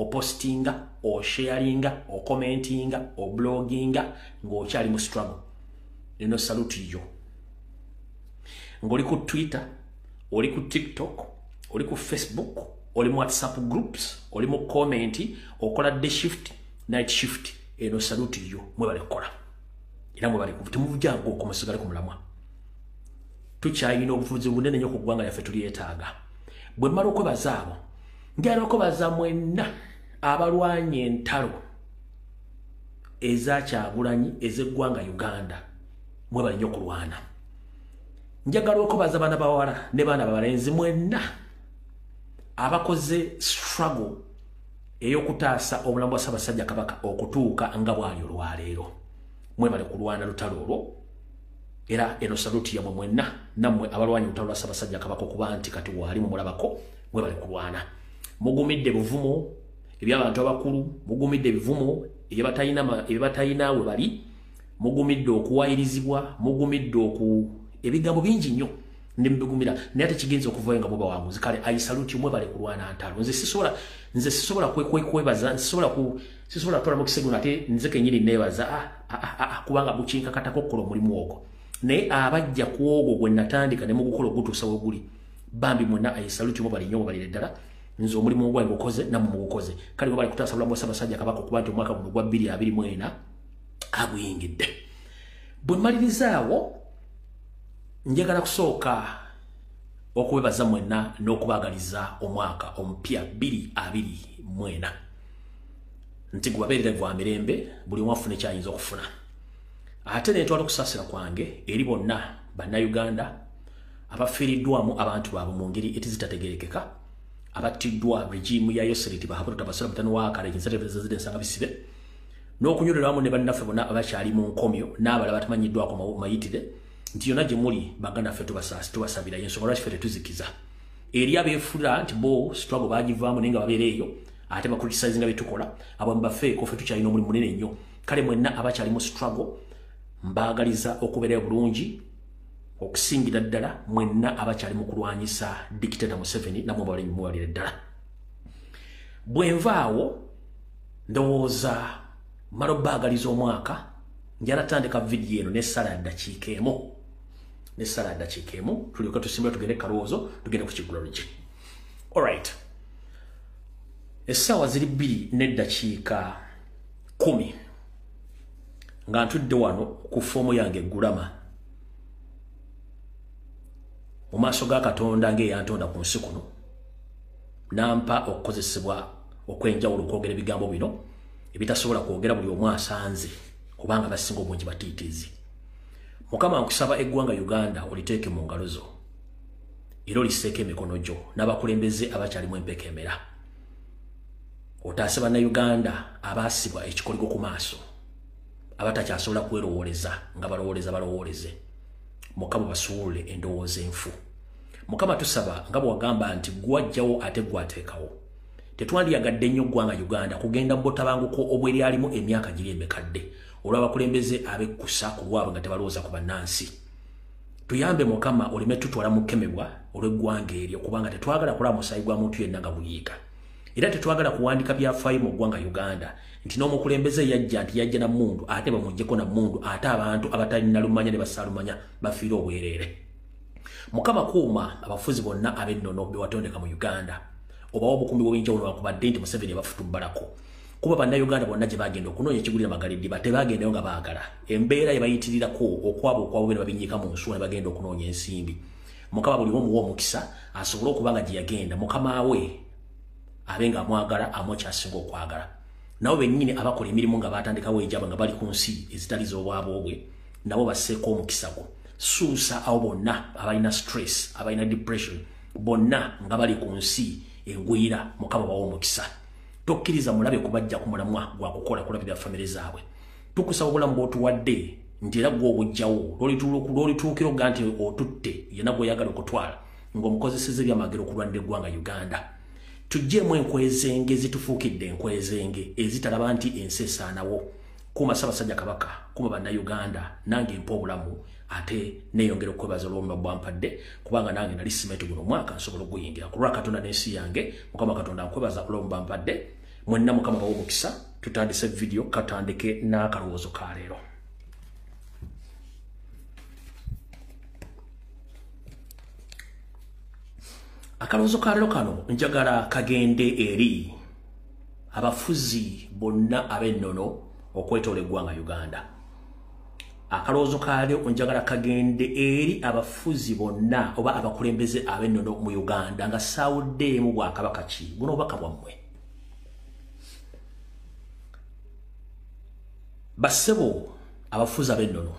postinga, o sharinga, o commentinga, o blogginga, ng'okyali mu struggle. Nino salute yo. Ng'oli ku Twitter, oli ku TikTok, oli ku Facebook, oli mu WhatsApp groups, oli mu commenti, okola day shift, night shift, eno salute yo, mwebale kola. Era mwebale kuvutimuvujango okumusigale ku mulamwa. Tukyayina obufuzi bunene nnyo ku ggwanga lyaffe tulyetaaga. Bwe mmala okwebaza abo, njagala okwebaza mwenna abalwanye entalo eza Kyagulanyi ez'eggwanga Uganda. Mwebale nnyo kulwana. Njagala okwebaza baana bawala ne baana babalenzi mwenna abakoze struggle ey'okutaasa obulamu bwa Ssaabasajja Kabaka okutuuka nga bwali olwaleero. Mwebale kulwana lutalo olwo. Era eno saluti ya mwenna nammwe abalwanyi lutalo lwa Ssaabasajja Kabaka okuba nti kati wali mu mulabako mwebale kulwana. Mugumidde buvumo eby'abantu abakulu, mugumidde ebivumo ebyabatayina we bali, mugumidde okuwayirizibwa, mugumidde ebigambo bingi nnyo ndimubigumira naye ate kigenza okuvayo nga muba wanguzi. Kale I salute mwebale kulwana ntalo. Nze sisobola kwebaza, sisobola kutola mu kisego ate nze kenyini nebaza kubanga bukinkakatako okukola omulimu ogwo. Naye abajja ku ogwo gwe natandika ne mu gukola ogutuusa we guli, bambi mwenna I salute mwebale nnyo mwebalire ddala. Nze omulimu ogwange gukoze nammwe mugukoze. Kale mwebale kutaasa bulamu bwa Ssaabasajja Kabaka okuba nti omwaka guno gwa 2024 aguyingidde. Bwe mmaliriza njagala kusooka okwebaza mwenna n'okubaagaliza omwaka omupya 2024 nti gubabeerera gwa mirembe, buli omu afune kyayinza okufuna. Ate ne ntwala okusaasira kwange eri bonna bannayuganda abafiiriddwamu abantu baabwe mu ngeri etizitategerekeka, abattiddwa regimu ya Yoseriti Bahabuta Basala Mutano wa Kale President Nsanga Bisibe, n'okunywereramu ne bannaffe bonna abakyali mu nkomyo n'abalala batamanyiddwako mayitire, nti yonna gye muli baganda ffe tubasabira y'ensonga lwaki ffe tetuzikiza. Eri abeefula nti bo struggle bagivaamu naye nga babeera eyo ate bakritisayizinga bye tukola, abo mbafeeko ffe tukyalina omulimu munene nnyo. Kale mwenna abakyali mu struggle mbaagaliza okubeera bulungi okusingira ddala mwenna abakyali mu kulwanyisa Dictator Museveni namwe mubalire ddala. Bwe nvaawo ndowooza mala obbaagaliza omwaka njala tandika vidiyo eno n'essala ya ddakiika emu tulyoke tusimbula tugende kalowoozo tugende ku KIGULA LUJJI. Alright. Essaawa ziri 2 n'eddakiika 10 nga ntudde wano ku foomu yange eggulama mu maaso ga Katonda ng'eyantonda ku nsi kuno nampa okukozesebwa okwenjawulo okwogera ebigambo bino ebitasobola kwogera buli omu asanze kubanga basinga obungi batiitiizi. Mukama nkusaba eggwanga Uganda oliteeke mu ngalo zo era oliseeko emikono gyo n'abakulembeze abakyalimu empeekemera. Otaase bannayuganda abaasibwa ekikoligo ku maaso abatakyasobola kwerowooleza nga balowooleze. Mukama basuulule endowooza enfu. Mukama tusaba nga bwe wagamba nti gwajjawo ate gwateekawo. Tetwandiyagadde nnyo ggwanga Uganda kugenda botabanguko obweryalimu emyaka giri emekadde olw'abakulembeze abekkusa ku lwabwe nga tebalowooza ku bannansi. Tuyambe Mukama oleme tutwala mu kukemebwa olw'eggwanga eryo kubanga tetwagala kulaba musaayi gwa muntu yenna nga buyiika. Era tetwagala kuwandika byafaayo mu ggwanga Uganda nti n'omukulembeze yajja na mmundu ate bamuggyeko na mmundu ate abantu abatalina lumanya ne basaalumanya bafiire obwereere. Mukama kuuma abafuzi bonna ab'ennono be watondeka mu Uganda. Obawo obukumbi bw'enjawulo wakubadde nti Museveni yabafutubbalako. Kuba bannayuganda bonna gye bagenda okunoonya ekigulira Magalidi tebagendayo nga baagala. Embeera yebayitirirako okwabo be babinyiika mu nsuwa ne bagenda okunoonya ensimbi. Mukama buli omu omukisa asobole okuba nga gye yagenda mukama we abenga amwagala amwekyasinga okwagala. Nabo bennyini abakola emirimu nga batandikawo ejaba nga bali ku nsi ezitali z'obwabwe nabo basseeko omukisa gwo. Suusa abo bonna abalina stress, abalina depression, bonna nga bali ku nsi engwira Mukama bawo omukisa. Tokkiriza mulabe kubajja ku mulamwa gwa kukola kulabira family zaabwe. Tukusaba obulamu bw'otuwadde nti era gwo obujjawo lwolituukira oga nti otutte yenna gw'oyagala okutwala ng'omukozeseza ebyamagero okulwanira eggwanga Uganda. Tujjeemu enkwezenge zitufuukidde enkwezenge ezitalaba nti ensi esaanawo. Kuuma Ssaabasajja Kabaka, kuuma bannayuganda, nange mpa obulamu ate neeyongera okwebaza olw'omulimu bwampadde kubanga nange nali simanyi guno omwaka nsobola okuguyingira. Ku lwa Katonda n'ensi yange, Mukama Katonda nkwebaza olw'omulimu bwampadde. mwenna mukama bawo mukisa tutandise video katandike n'akalowoozo ka leero. Akalowoozo ka leero kano njagala kagende eri abafuzi bonna ab'ennono okwetoola eggwanga Uganda. Akalowoozo ka leero njagala kagende eri abafuzi bonna oba abakulembeze ab'ennono mu Uganda nga saawuddeemu Bwakabaka ki buno obubaka bwammwe. Bassebo abafuzi ab'ennono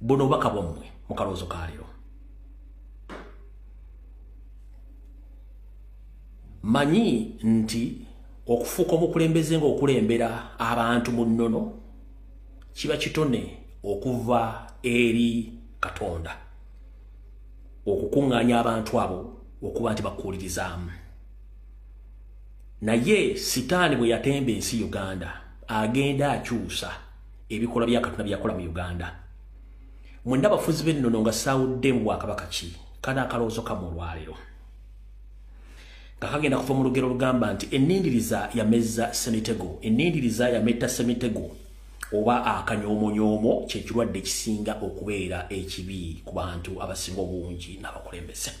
buno obubaka bwammwe mu kalowoozo ka leero. Manyi nti okufuuka omukulembeze ng'okulembera abantu mu nnono kiba kitone okuva eri Katonda okukuŋŋaanya abantu abo okuba nti bakuwulirizaamu. Naye sitaani bwe yatemba ensi Uganda agenda akyusa ebikolwa bya Katonda byakola mu Uganda. Mwenna abafuzi b'ennono nga saawudde mu Bwakabaka ki kana akalowoozo kammwe olwaleero. Kakagenda kuva mu lugero lugamba nti ennindiriza yamezza semitego, ennindiriza yametta semitego oba akanyoomonyoomo kye kirwadde kisinga okubeera ekibi ku bantu abasinga obungi n'abakulembeze.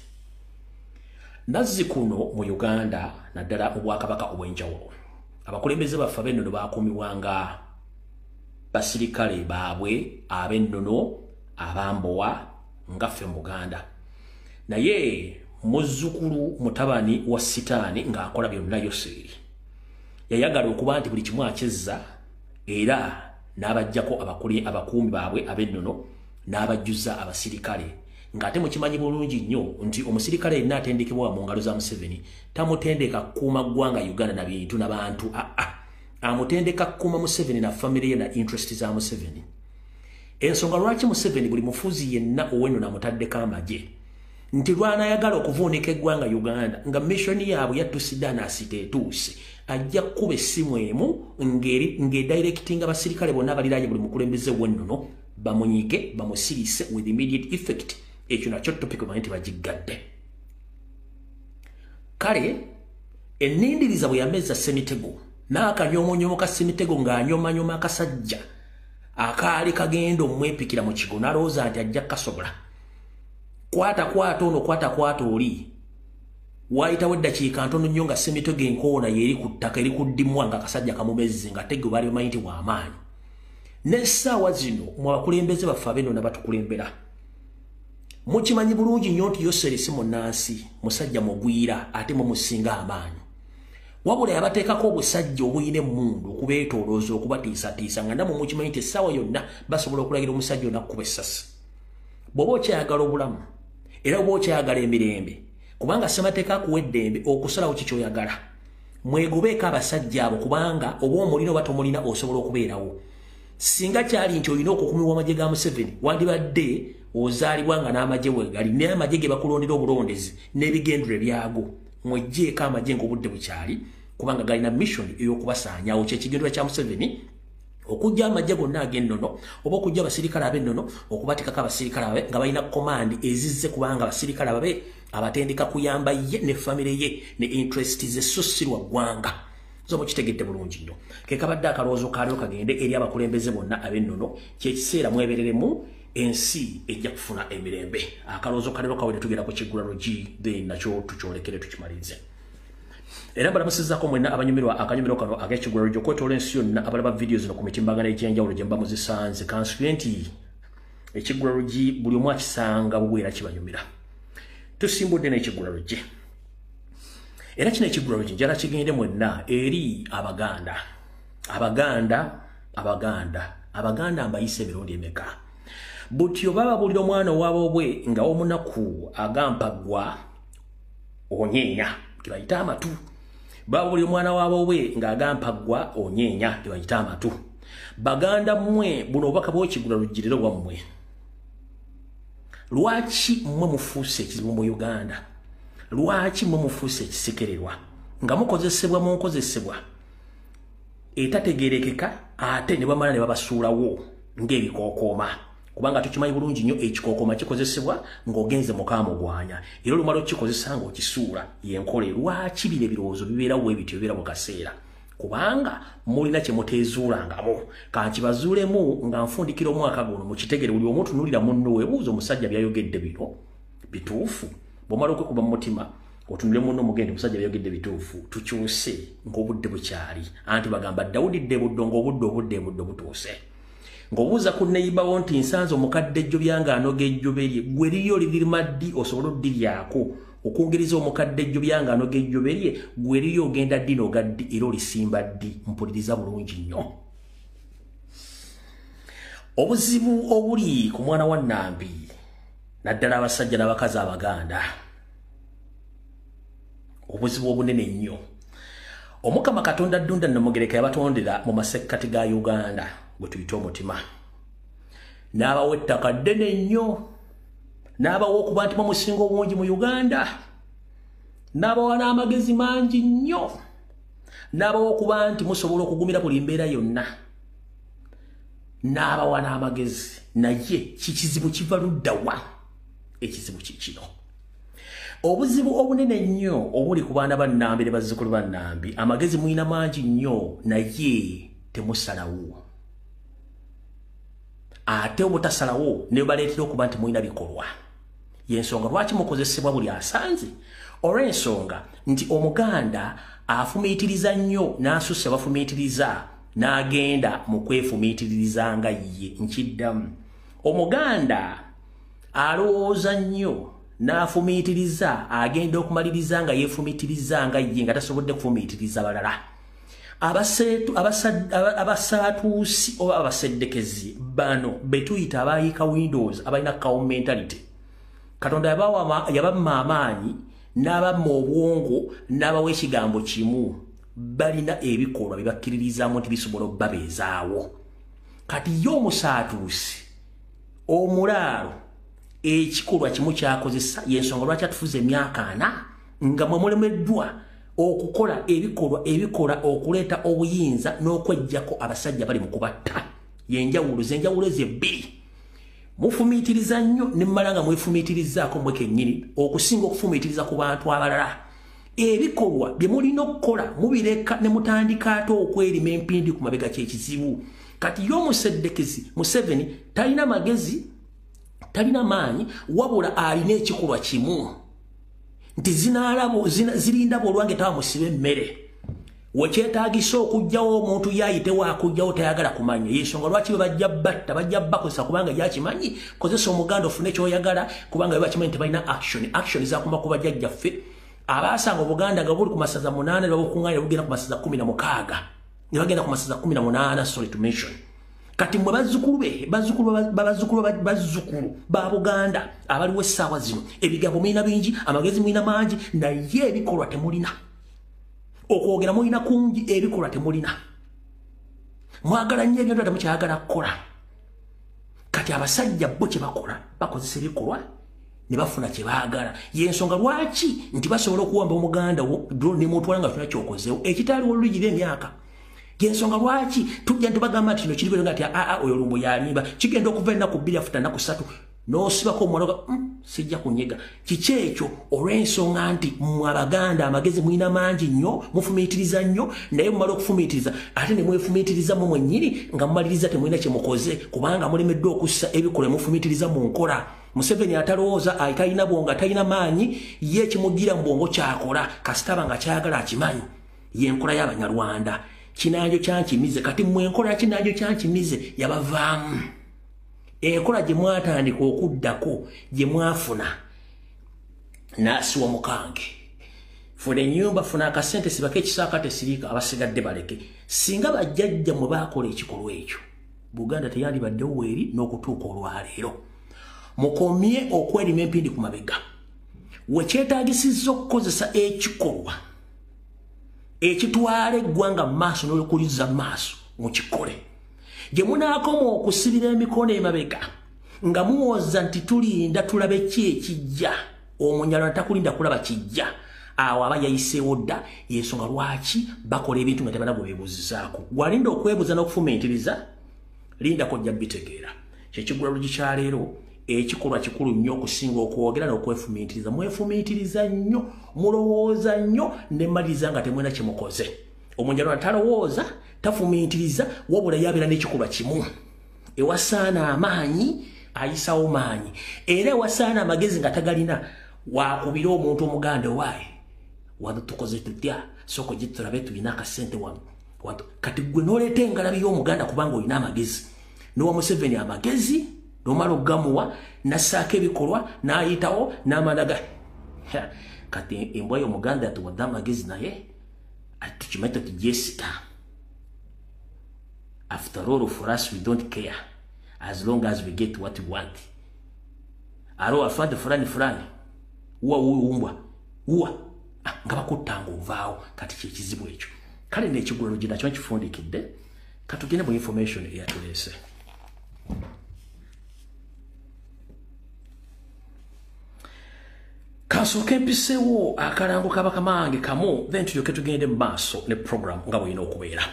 Nazzi kuno mu Uganda naddala mu Bwakabaka obw'enjawulo abakulembeze baffe ab'ennono baakuumibwanga basirikale baabwe ab'ennono abambowa ngaffe mu Buganda. Naye muzzukulu mutabani wa sitaani ng'akola byonna Yoseeri yayagala okuba nti buli kimu akyezza era n'abajjako abakuumi baabwe ab'ennono n'abajjuza abasirikale ng'ate mukimanyi bulungi nnyo nti omusirikale yenna atendekebwa mu ngalo za Museveni tamutendeka kukuuma ggwanga Uganda na bintu n'abantu amutendeka kukuuma Museveni na famire ye na interest za Museveni. Ensonga lwaki Museveni buli mufuzi yenna ow'ennono amutaddeko amagye nti lw'anaayagala okuvuunika eggwanga Uganda nga missioni yaabwe yattusiddaanaasi teetuuse ajja kukuba essimu emu ng'edirectinga abasirikale bonna abaliraanye buli mukulembeze w'ennono bamunyige bamusiriise with immediate effect. Ekyo nakyo topic omanyi nti bagiggadde. Kale ennindiriza bwe yamezza semitego n'akanyoomonyoomo ka semitego ng'anyoomanyoma akasajja akaali kagenda omwepikira mu kigo n'alowooza nti ajja kasobola. Kwata ono kwata oli waayitawo eddakiika ntono nnyo nga semitego enkoona yeri ku ttaka eri kuddimwa nga akasajja kamumezze nga tego baali bamanyi nti w'amaanyi. N'essaawa zino mu bakulembeze baffe ab'ennono batukulembera mukimanyi bulungi nnyo nti Yoseeri si munnansi musajja mugwira ate mumusinga amaanyi. Wabula yabateekako obusajja obuyina emmundu okubeetoolooza okubatiisatiisa nga namwe mukimanyi nti essaawa yonna basobola okulagira omusajja yonna kukuba essasi. Bw'oba okyayagala obulamu era oba okyayagala emirembe kubanga ssemateeka akuwa eddembe okusalawo kikyoyagala mwegobeeko abasajja abo kubanga oba omulina oba tomulina osobola okubeerawo. Singa kyali nti olina okukumibwa amagye ga Museveni wandibadde ozaalibwa nga n'amagye weegali naye amagye ge bakulondera obulondezi n'ebigendere byago mweggyeko amagye ng'obudde bukyali kubanga galina mission ey'okubasaanyawo kyekigendera kya Museveni okujja amagye gonna ag'ennono oba okujja abasirikale ab'ennono okubatikako abasirikale ababe nga balina komandi ezizze kubanga abasirikale ababe abatendeka kuyamba ye ne famire ye ne interest ze so si lwa ggwanga. Zoba kitegedde bulungi nnyo. Ke kabadde akalowoozo kaaleo kagende eri abakulembeze bonna ab'ennono kyekiseera mwebereremu ensi ejja kufuna emirembe. Akalowoozo kaaleo kawedde tugenda ku KIGULA LUJJI then nakyo tukyolekere tukimalize. Era balamusizzaako mwenna abanyumirwa akanyumiro kano ak'EKIGULA LUJJI okwetoola ensi yonna abalaba videos zino ku mitimbagano egy'enjawulo gye mba muzisanze kansubire nti EKIGULA LUJJI buli omu akisanga bubwera kibanyumira. Tusimbudde n'EKIGULA LUJJI. Era kino EKIGULA LUJJI njala kigende mwenna eri Abaganda mbayise emirundi emeka. Butyo baba bulira omwana owaabwe nga omunaku agampaggwa onyeenya tebayita amatu. Baba bulira omwana waabwe nga agampaggwa onyeenya tebayita amatu. Baganda mmwe buno obubaka bw'EKIGULA LUJJI leero bwammwe. Lwaki mmwe mufuuse ekizibu mu Uganda? Lwaki mmwe mufuuse ekisekererwa nga mukozesebwa mu nkozesebwa etategeerekeka ate ne bamala ne babasuulawo ng'ebikookooma kubanga tukimanyi bulungi nnyo ekikookoma kikozesebwa ng'ogenze mukaamu gwanya era olumala okikozesa ng'okisuula yenkola lwaki bino ebirowoozo bibeerawo ebityo bibeera mu kaseera kubanga mulina kye muteezuulangamu kankibazuulemu nga nfundikira omwaka guno mukitegere buli omu tunuulira munno weebuuza omusajja byayogedde bino bituufu bw'omala okwekuba mu mutima otunule munno mugende omusajja byayogedde bituufu tukyuse ng'obudde bukyali anti bagamba Dawudi ddebuddo ng'obudde butuuse ng'obuuza ku neighbour nti nsanze omukadde ejjo byanga anoga ejjobe lye gwe liyo lirima ddi osobola oddiryako okwongeriza omukadde ejjo byanga anoga ejjobe lye gwe liyo ogenda ddi noga ddi era olisimba ddi mpuliriza bulungi nnyo obuzibu obuli ku mwana wa Nambi naddala abasajja n'abakazi abaganda obuzibu obunene nnyo Omukama Katonda Ddunda Namugereka yabatondera mu masekkati ga Uganda gwe tuyita omutima n'abawa ettaka ddene nnyo n'abawa okuba nti bamusinga obungi mu Uganda n'abawa n'amagezi mangi nnyo n'abawa okuba nti musobola okugumira buli mbeera yonna n'abawa n'amagezi naye kikizibu kiva luddawa ekizibu kikino obuzibu obunene nnyo obuli ku baana ba Nambi ne bazzukulu ba Nambi amagezi mwina mangi nnyo naye temusalawo ate obutasalawo ne baleetera okuba nti mwina bikolwa yensonga lwaki mukozesebwa buli asanze olw'ensonga nti omuganda afumiitiriza nnyo n'asusse bafumiitiriza n'agenda mu kwefumiitiriza nga ye nkiddamu omuganda alowooza nnyo n'afumiitiriza agenda okumaliriza nga yeefumiitiriza nga ye nga tasobodde kufumiitiriza balala abasaatuusi oba abaseddekezi bano betuyita abayiika Windows abalina cow mentality Katonda yabamma amaanyi n'abamma obwongo n'abawa ekigambo kimu balina ebikolwa bibakkiririzaamu nti bisobola okubabeezaawo kati ye omusaatuusi omulaalo ekikolwa kimu kyakozesa yensonga lwaki atufuza emyaka 4 nga mwe mulemeddwa okukola ebikola okuleeta obuyinza n'okwejjako abasajja bali mu kubatta zenjawulo ezebbiri mufumiitiriza nnyo ne mmala nga mwefumiitirizaako mwe kennyini okusinga okufumiitiriza ku bantu abalala ebikolwa bye mulina okukola mubireka ne mutandika ate okwerima empindi ku mabega ky'ekizibu kati y'omuseddekezi Museveni talina magezi talina maanyi wabula alina ekikolwa kimu nti zirinda bolwange tawa musibe emmere wekyetaagisa okugjawo omuntu yayitewo akugjawo tayagala kumanya yensonga lwaki bajja bakozesa kubanga yakimanyi kozesa omuganda ofune kyoyagala kubanga bakimanyi tebalina action zakuma ku bajjajjaffe abaasanga obuganda nga buli ku masaza 8 ne babukuŋŋaanira bugenda ku masaza 16 ne bagenda ku masaza 18 sorry to mention kati mwe bazzukulu ba Buganda abaliwo essaawa zino ebigambo mulina bingi amagezi mulina mangi naye ebikolwa temulina okwogera mulina kungi ebikolwa temulina mwagala nnyo ebintu temukyagala kukola kati abasajja bo kye bakola bakozesa ebikolwa ne bafuna kye baagala yensonga lwaki nti basobola okuwamba omuganda ne mutwala nga tuna kyokozeewo ekitaaliwo olulugire emyaka yensonga lwaki tujja ntubagamba nti kino kiri nga ati oyo Lumbuye yalimba kigenda okuva ennaku 2 afuta ennaku 3 n'osibako omwana sijja kunyega kiki ekyo olw'ensonga nti mmwe Abaganda amagezi mulina mangi nnyo mufumiitiriza nnyo naye mumala okufumiitiriza ate ne mwefumiitiriza mu mwennyini nga mumaliriza temulina kye mukoze kubanga mulemeddwa okussa ebikola mufumiitiriza mu nkola Museveni atalowooza talina bwongo talina maanyi ye kimugira mu bwongo kyakola kasitaba nga kyagala akimanyi y'enkola y'Abanyarwanda kinaajo kyankimize kati mmwe enkola kinaajo kyankimize yabavaamu enkola gye mwatandika okuddako gye mwafuna n'asiwa mukange funa ennyumba funa akasente sibako ekisaaka tesirika abasigadde baleke singa bajjajja mwe baakola ekikolwa ekyo Buganda teyandibaddewo weeri n'okutuuka olwaleero mukomye okwerima empindi ku mabega wekyetaagisizza okukozesa ekikolwa ekitwala eggwanga mu maaso n'olukuliza mu maaso mukikole gye munaakoma okusibira emikono emabega nga muwoza nti tulinda tulabe ki ekijja omunyalwa takulinda kulaba kijja awo aba yayiseewo dda yensonga lwaki bakola ebintu nga tebanabwe beebuuzizaako walinda okwebuuza n'okufumiitiriza linda kojja bitegeera kyekigula LUJJI kya leero ekikolwa kikulu nnyo okusinga okwogera n'okwefumiitiriza. Mwefumiitiriza nnyo, mulowooza nnyo ne mmaliriza nga temwena kye mukoze. Omunjalwana talowooza, tafumiitiriza, wabula yabeera n'ekikolwa kimu. Ewasaana amaanyi ayisawo maanyi, era ewasaana amagezi nga tagalina wakubira omuntu omuganda waaye wano tukoze tutya soko gitulabe tulina akasente wano kati gwe n'oleeta engalabi y'omuganda kubanga olina amagezi n'owa Museveni amagezi n'omala okugamuwa n'assaako ebikolwa n'ayitawo n'amalaga kati embwa y'omuganda atuwadde amagezi naye tukimaite tugyesika. After all, for us we don't care as long as we get what we want. Aro afande fulani uwa nga bakutanga ovaawo kati kyekizibu ekyo. Kale n'ekigula LUJJI nakyo nkifundikidde katugende mu information eyatuleese. Kasooka empiseewo akalango Kabaka mange kamu then tulyoke tugende mu maaso ne program nga bw'olina okubeera.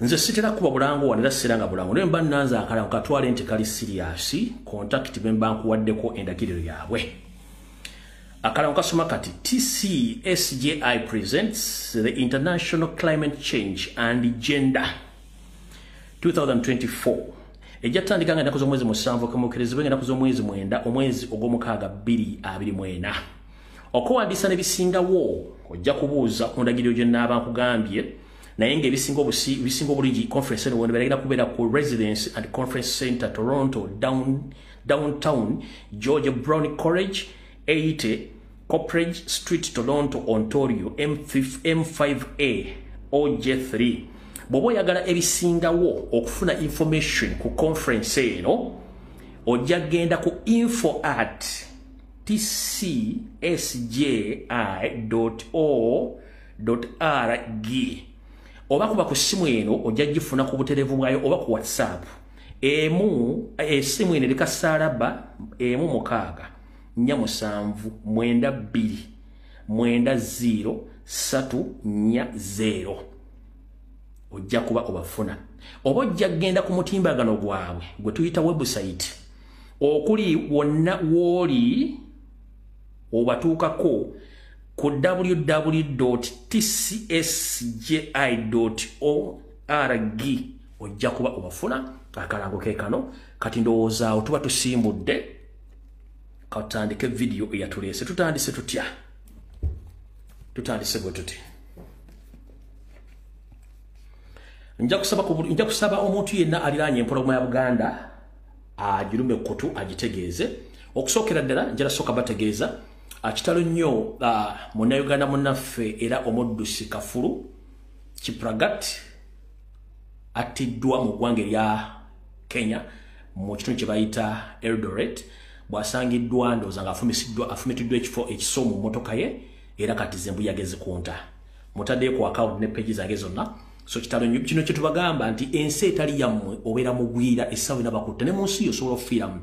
Nze sitera kuba bulango wanera siranga bulango naye mba nnanza akalango katwale nti kali serious contact bemba nkuwaddeko endagiriro yaabwe. Akalango kasoma kati TCSJI presents the International Climate Change and Gender 2024. Ejatandika nga ennaku z'omwezi musanvu kamukirizibwe nga ennaku z'omwezi mwenda omwezi ogw'omukaaga 2024. Okuwandiisa ne bisingawo ojja kubuuza ku ndagiriro gye nnaaba nkugambye naye ng'ebisinga obulungi conference eno wano kubeera ku Residence and Conference Center Toronto downtown Georgia Brown College 80 Copperidge Street Toronto Ontario M5A OJ3. Bw'oba oyagala ebisingawo okufuna information ku conference eno ojja genda ku info@tcsji.org oba kuba ku simu eno ojja gifuna ku buterevu bwayo oba ku WhatsApp esimu eno erika saalaba 1-647-92-90-340 ojja kuba obafuna. Oba ojja genda ku mutimbagano gwabwe gwe tuyita website okuli wonna woli obatuukako ku www.tcsji.org ojja kuba obafuna. Akalango ke kano kati ndowoozaawo tuba tusimbudde katandike video eyatuleese. Tutandise tutya? Tutandise bwe tuti. Nja kusaba omuntu yenna aliraanye empologoma ya Buganda agirume kutu agitegeeze. Okusookera ddala njala soka bategeeza kitalo nnyo munnayuganda munnaffe era omuddusi Kafulu Kipragat attiddwa mu ggwanga erya Kenya mu kitundu kye bayita Eldoret. Bwasangiddwa ndowooza nga afumitiddwa ekifo ekiso mu mmotoka ye era kati zembu yageze kunta mutaddeyo ku account ne page zange zonna. So kitalo nnyo kino kye tubagamba nti ensi etali yammwe obeera mugwira essaawa n'abakutte ne mu nsi yo osobola okufiiramu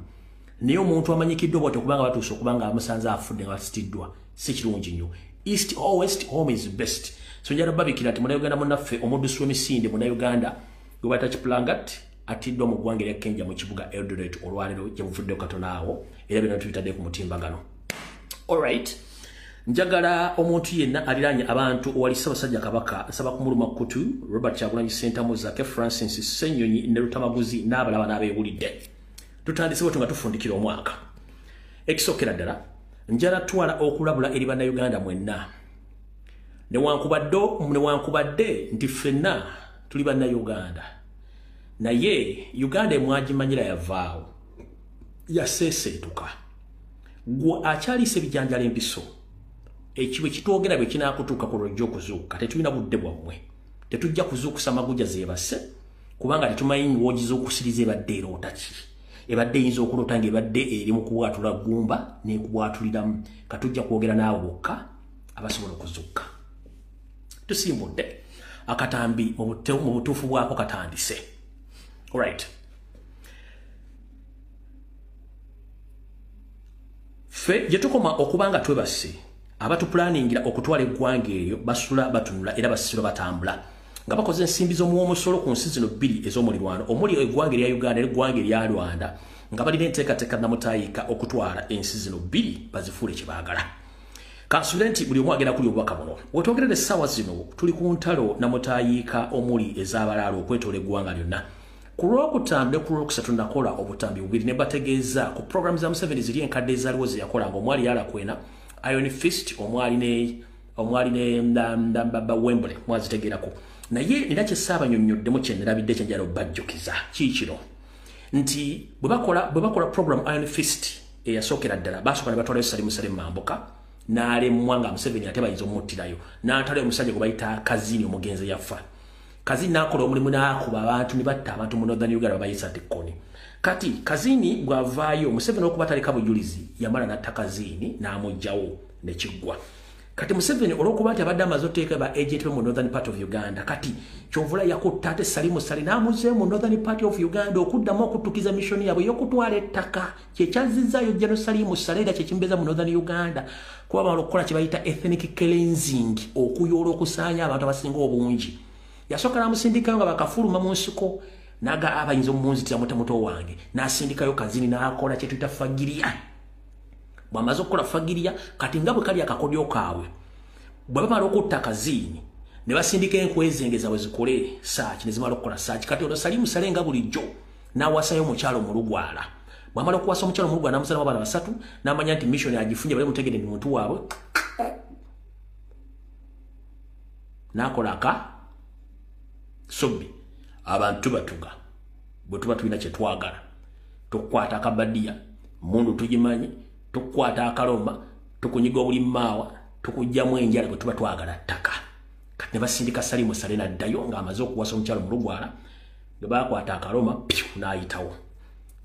naye omuntu amanyikiddwa bw'atyo kubanga batuuse okubanga amusanze afudde nga basitiddwa si kirungi nnyo. East or west, home is best. So njala babikira nti munnayuganda munnaffe omuddusi w'emisinde munnayuganda gwe bayita Kiplangat atiddwa mu ggwanga erya Kenya mu kibuga Eldoret olwaleero gye buvuddeko katono awo era byonna tubitadde ku mutimbagano. Alright, njagala omuntu yenna aliraanye abantu owali Ssaabasajja Kabaka nsaba kumuluma kutu Robert Kyagulanyi Ssentamu Zake Francis Ssenyonyi ne Lutamaguzi n'abalaba n'abeewulidde. Tutandise bwe nga tufundikira omwaka. Ekisookera ddala njala twala okulabula eri bannayuganda mwenna newankubadde nti ffenna tuli bannayuganda naye Uganda emwagimanyira yavaawo yaseeseetuka gwe akyaliisa ebijanjala empiso ekiwe kitwogera bwe kinaakutuuka ku lwojja okuzuuka tetulina budde bwammwe tetujja kuzuukusa maguja zeebase kubanga tetumanyi woogi z'okusiriza ebadde eroota ki ebadde eyinza okulota ng'ebadde eri mu kubwatula ggumba n'ekubwatuliramu katujja kwogera naawe bokka abasobola okuzuuka. Tusimbudde akatambi mu butuufu bwako katandise. Alright. Ffe gye tukoma okubanga twebase abatuplaningira okutwala eggwanga eryo basula batunula era basisiro batambula nga bakoze ensimbi z'omuwomusolo ku nsi zino bbiri ez'omulirwano omuli eggwanga erya Uganda n'eggwanga erya Rwanda nga balina enteekateeka namutaayika okutwala ensi zino bbiri bazifuule kye baagala. Kansule nti buli omu agenda kuli obubaka buno. Wetwogerera essaawa zino tuli ku ntalo namutaayika omuli ez'abalaalo okwetoola eggwanga lyonna. Ku Lwokutaano ne ku Lwokusatu nakola obutambi bubiri ne bategeeza ku programu za Museveni ziri enkadde ezaaliwo ze yakola ng'omwali Yalakwena, Iron Fist, omwali ne Wembley mwazitegeerako. Naye nina kye ssaabanyonyoddemu kye nalabidde kye njala obbajjukiza kiikino nti bwe bakola program Iron Fist eyasookera ddala basooka ne batwalayo Salimu Mambuka n'alemwa nga Museveni ate bayinza omuttirayo n'atalayo omusajja gwe bayita Kazini omugenzi yafa. Kazini n'akola omulimu n'akuba abantu ne batta abantu mu Northern Uganda babayisa Tekkoni. Kati Kazini bw'avaayo Museveni okuba taleka bujulizi yamala n'atta Kazini n'amuggyawo ne kiggwa. Kati Museveni olw'okuba nti abadde amaze oteeka ba agent be mu Northern part of Uganda kati kyovula yakutta ate Salimu n'amuze mu Northern part of Uganda okuddamu okutukiza mission yaabwe y'okutwala ettaka kyekyazizaayo General Salimu era kyekimbeza mu Northern Uganda kuba bamala okukola kye bayita ethnic cleansing okuyoola okusaanya abantu abasinga obungi. Yasooka n'amusindikayo nga bakafuluma mu nsiko naga abayinza omunzitira muto wange n'asindikayo Kazini n'akola kye tuyita fagiriya. Bw'amaze okukola fagiriya kati nga bwe kali akakodyo kaabwe bwe bamala okutta Kazini ne basindika enkwezengeza bwe zikole saaki ne zimala okukola saaki kati ono Salimu nga bulijjo n'awasayo omukyalo Mulugwala. Bw'amala okuwasa omukyalo Mulugwala n'amusalamu abaana basatu n'amanya nti mission agifunye bali mutegede ni muntu waabwe n'akola aka sobbi abantu batuga bwe tuba tulina kye twagala tukwata akabadiya mundu tugimanyi tukwata akaloma tukunyiga obulimaawa tukujjamu enjala bwe tuba twagala ttaka. Kati ne basindika Salimu n'addayo ng'amaze okuwasa omukyalo Mulugwala nga bakwata akaloma n'ayitawo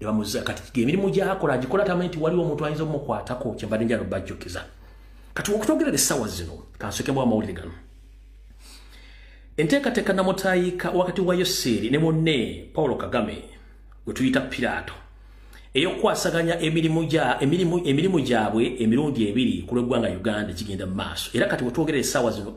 ne bamuzza. Kati emirimu gy'akola agikola tamanyi nti waliwo omuntu ayinza omukwatako kye mbadde njala obbajjukiza. Kati okutwogerera essaawa zino kansokemu amawulire gano. Enteekateeka namutaayika wakati wa Yoseri ne munne Paulo Kagame gwe tuyita Pilato eyokwasaganya emirimu gyabwe emirundi ebiri ku lw'eggwanga Uganda kigenda mu maaso. Era kati wetwogerera essaawa zino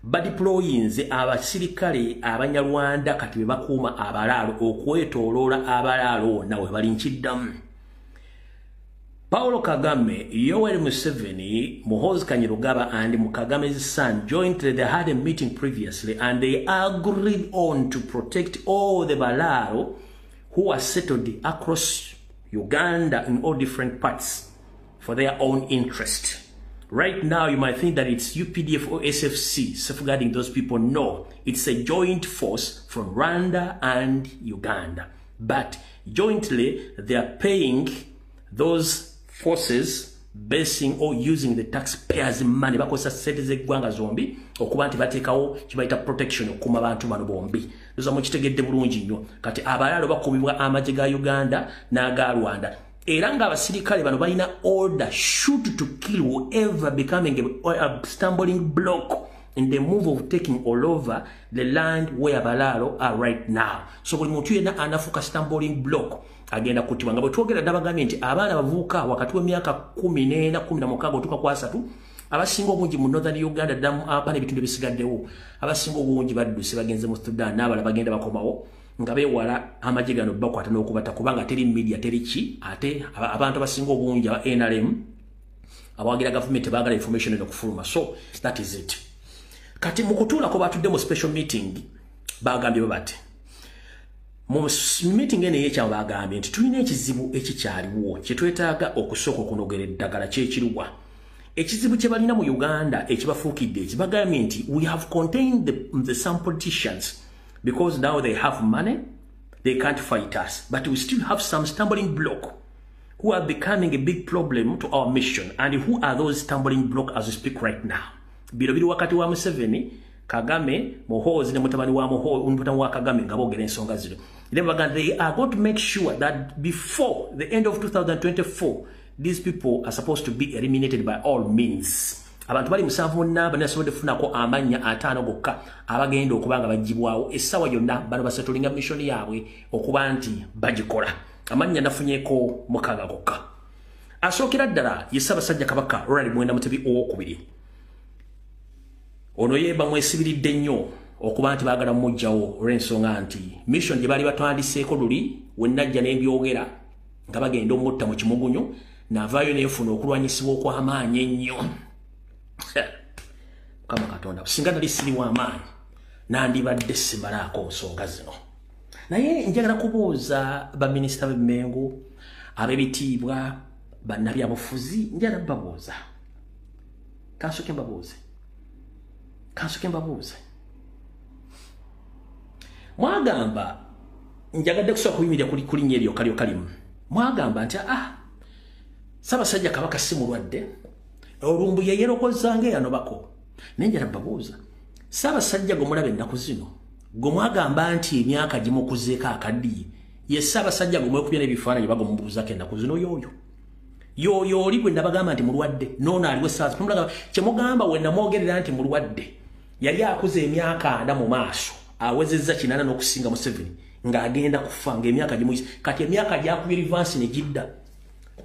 badiployinze abasirikale Abanyarwanda kati be bakuuma abalaalo okwetooloola abalaalo wonna we bali nkiddamu. Paulo Kagame, Yoweri Museveni, Muhoozi Kainerugaba and Mukagame's son jointly they had a meeting previously and they agreed on to protect all the Balaro who are settled across Uganda in all different parts for their own interest. Right now you might think that it's UPDF or SFC safeguarding those people. No, it's a joint force from Rwanda and Uganda. But jointly they are paying those forces basing or using the taxpayers' money bakosa sente z'eggwanga zombi okuba nti bateekawo kibayita protection okuma abantu bano bombi. Ndoza mukitegedde bulungi nnyo. Kati abalaalo bakubibwa amagye ga Uganda n'aga Rwanda. Era ng'abasirikale bano balina order shoot to kill whoever becoming a stumbling block in the move of taking all over the land where Balalo are right now. So buli muntu yenna anafuka stumbling block agenda kutibwa. Nga bwe twogera dabagambye nti abaana bavuuka wakati w'emyaka 14 16 otuuka ku 3 abasinga obungi mu Northern Uganda damu apana ebitundu bisigaddewo abasinga obungi badduse bagenze mu Sudan n'abala bagenda bakomawo nga beewala amagye gano bakwata n'okubata kubanga teri media teri ki ate abantu abasinga obungi aba NRM abawagira government baagala information okufuluma. So that is it. Kati mukutuulako batudde mu special meeting bagambye bati mu meeting ene yekyabo bagambye nti tulina ekizibu ekikyaliwo kye twetaaga okusooka okunogera eddagala kyekirwa. Ekizibu kye balina mu Uganda ekibafuukidde ekibagambye nti we have contained some politicians because now they have money, they can't fight us, but we still have some stumbling block who are becoming a big problem to our mission. And who are those stumbling block as we speak right now? Biro wakati wa Museveni, Kagame, Muhoozi ne mutabani wa Muhoozi wa Kagame nga boogera ensonga zino. They are going to make sure that before the end of 2024, these people are supposed to be eliminated by all means. Abantu bali musanvu namba nasobodde kufunako amanya 5 gokka abagenda okubanga bagibwawo essaawa yonna bano basatulinga mission yaabwe okuba nti bagikola. Amanya nafunyeko mukaga gokka. Asookera ddala ye Basajja Kabaka Ronald Mutebi owokubiri. Ono yeba mwesibiridde nnyo okuba nti baagala mujjawo olw'ensonga nti mission gye baali batwandiseeko luli we najja n'ebyogera nga bagenda omutta mu kimugunyu n'avaayo n'efuna okulwanyisibwa okw'amaanyi ennyo. Mukama Katonda singa nali siriwa amaanyi nandibadde simalaako nsonga zino. Naye njagala kubuuza baminisita b'emmengo, ab'ebitiibwa, bannabyabufuzi, njagala babuuza. Kansoke mbabuuze. Mwagamba njagadde kusooka kuyimirira kuli nnyo eryo kalimu. Mwagamba nti Ssaabasajja Kabaka si mulwadde, Lumbuye yeerokozzanga eyanobako. Naye njagala babuuza, Ssaabasajja gwe mulaba ennaku zino, gwe mwagamba nti emyaka gimukuzeeko akaddiye, ye Ssaabasajja gwe mwekubya n'ebifaananyi baga mubuuzako ennaku zino yoyo oli gwe nabagamba nti mulwadde noono aliwo essaawa kye mugamba we namwogerera nti mulwadde yali akuze emyaka 4 mu maaso awezezza 8 n'okusinga mu 7 ng'agenda kufa ng'emyaka gimuyise kati emyaka gyakubye rivansi ne gidda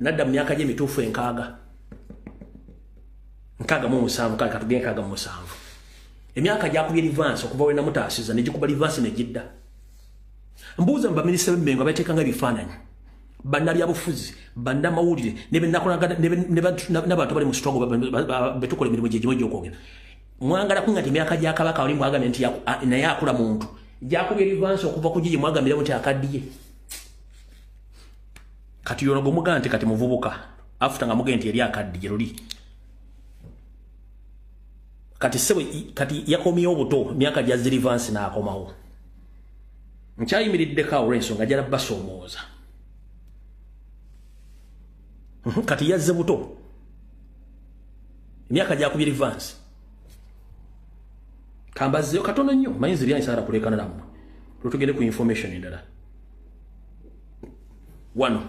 nadda mu myaka gy'emituufu 6 mu 7 kale katugende 6 mu 7 emyaka gyakubye rivansi okuva we namutaasiza ne gikuba rivansi ne gidda. Mbuuza mu baminisita b'emmengo abateekanga ebifaananyi, bannabyabufuzi, bannamawulire n'abantu bali mu struggle betukola emirimu gye gimu egy'okwogera. Mwagala kunga nti emyaka gya Kabaka wali mwagambye nti naye akula muntu gyakubye rivansi okuva ku gye mwagambiramu nti akaddiye. Kati yono gwe mugamba nti kati muvubuka afuta nga mugende nti yali akaddiye luli. Kati yakomyewo buto myaka gya zirivansi n'akomawo. Nkyayimiriddeko awo olw'ensonga njala basoomooza. Kati yazze buto emyaka gyakubye rivansi. Kambazzeyo katono nnyo manyi ziryanyi saara kulekana nammwe tutugende ku information endala wano.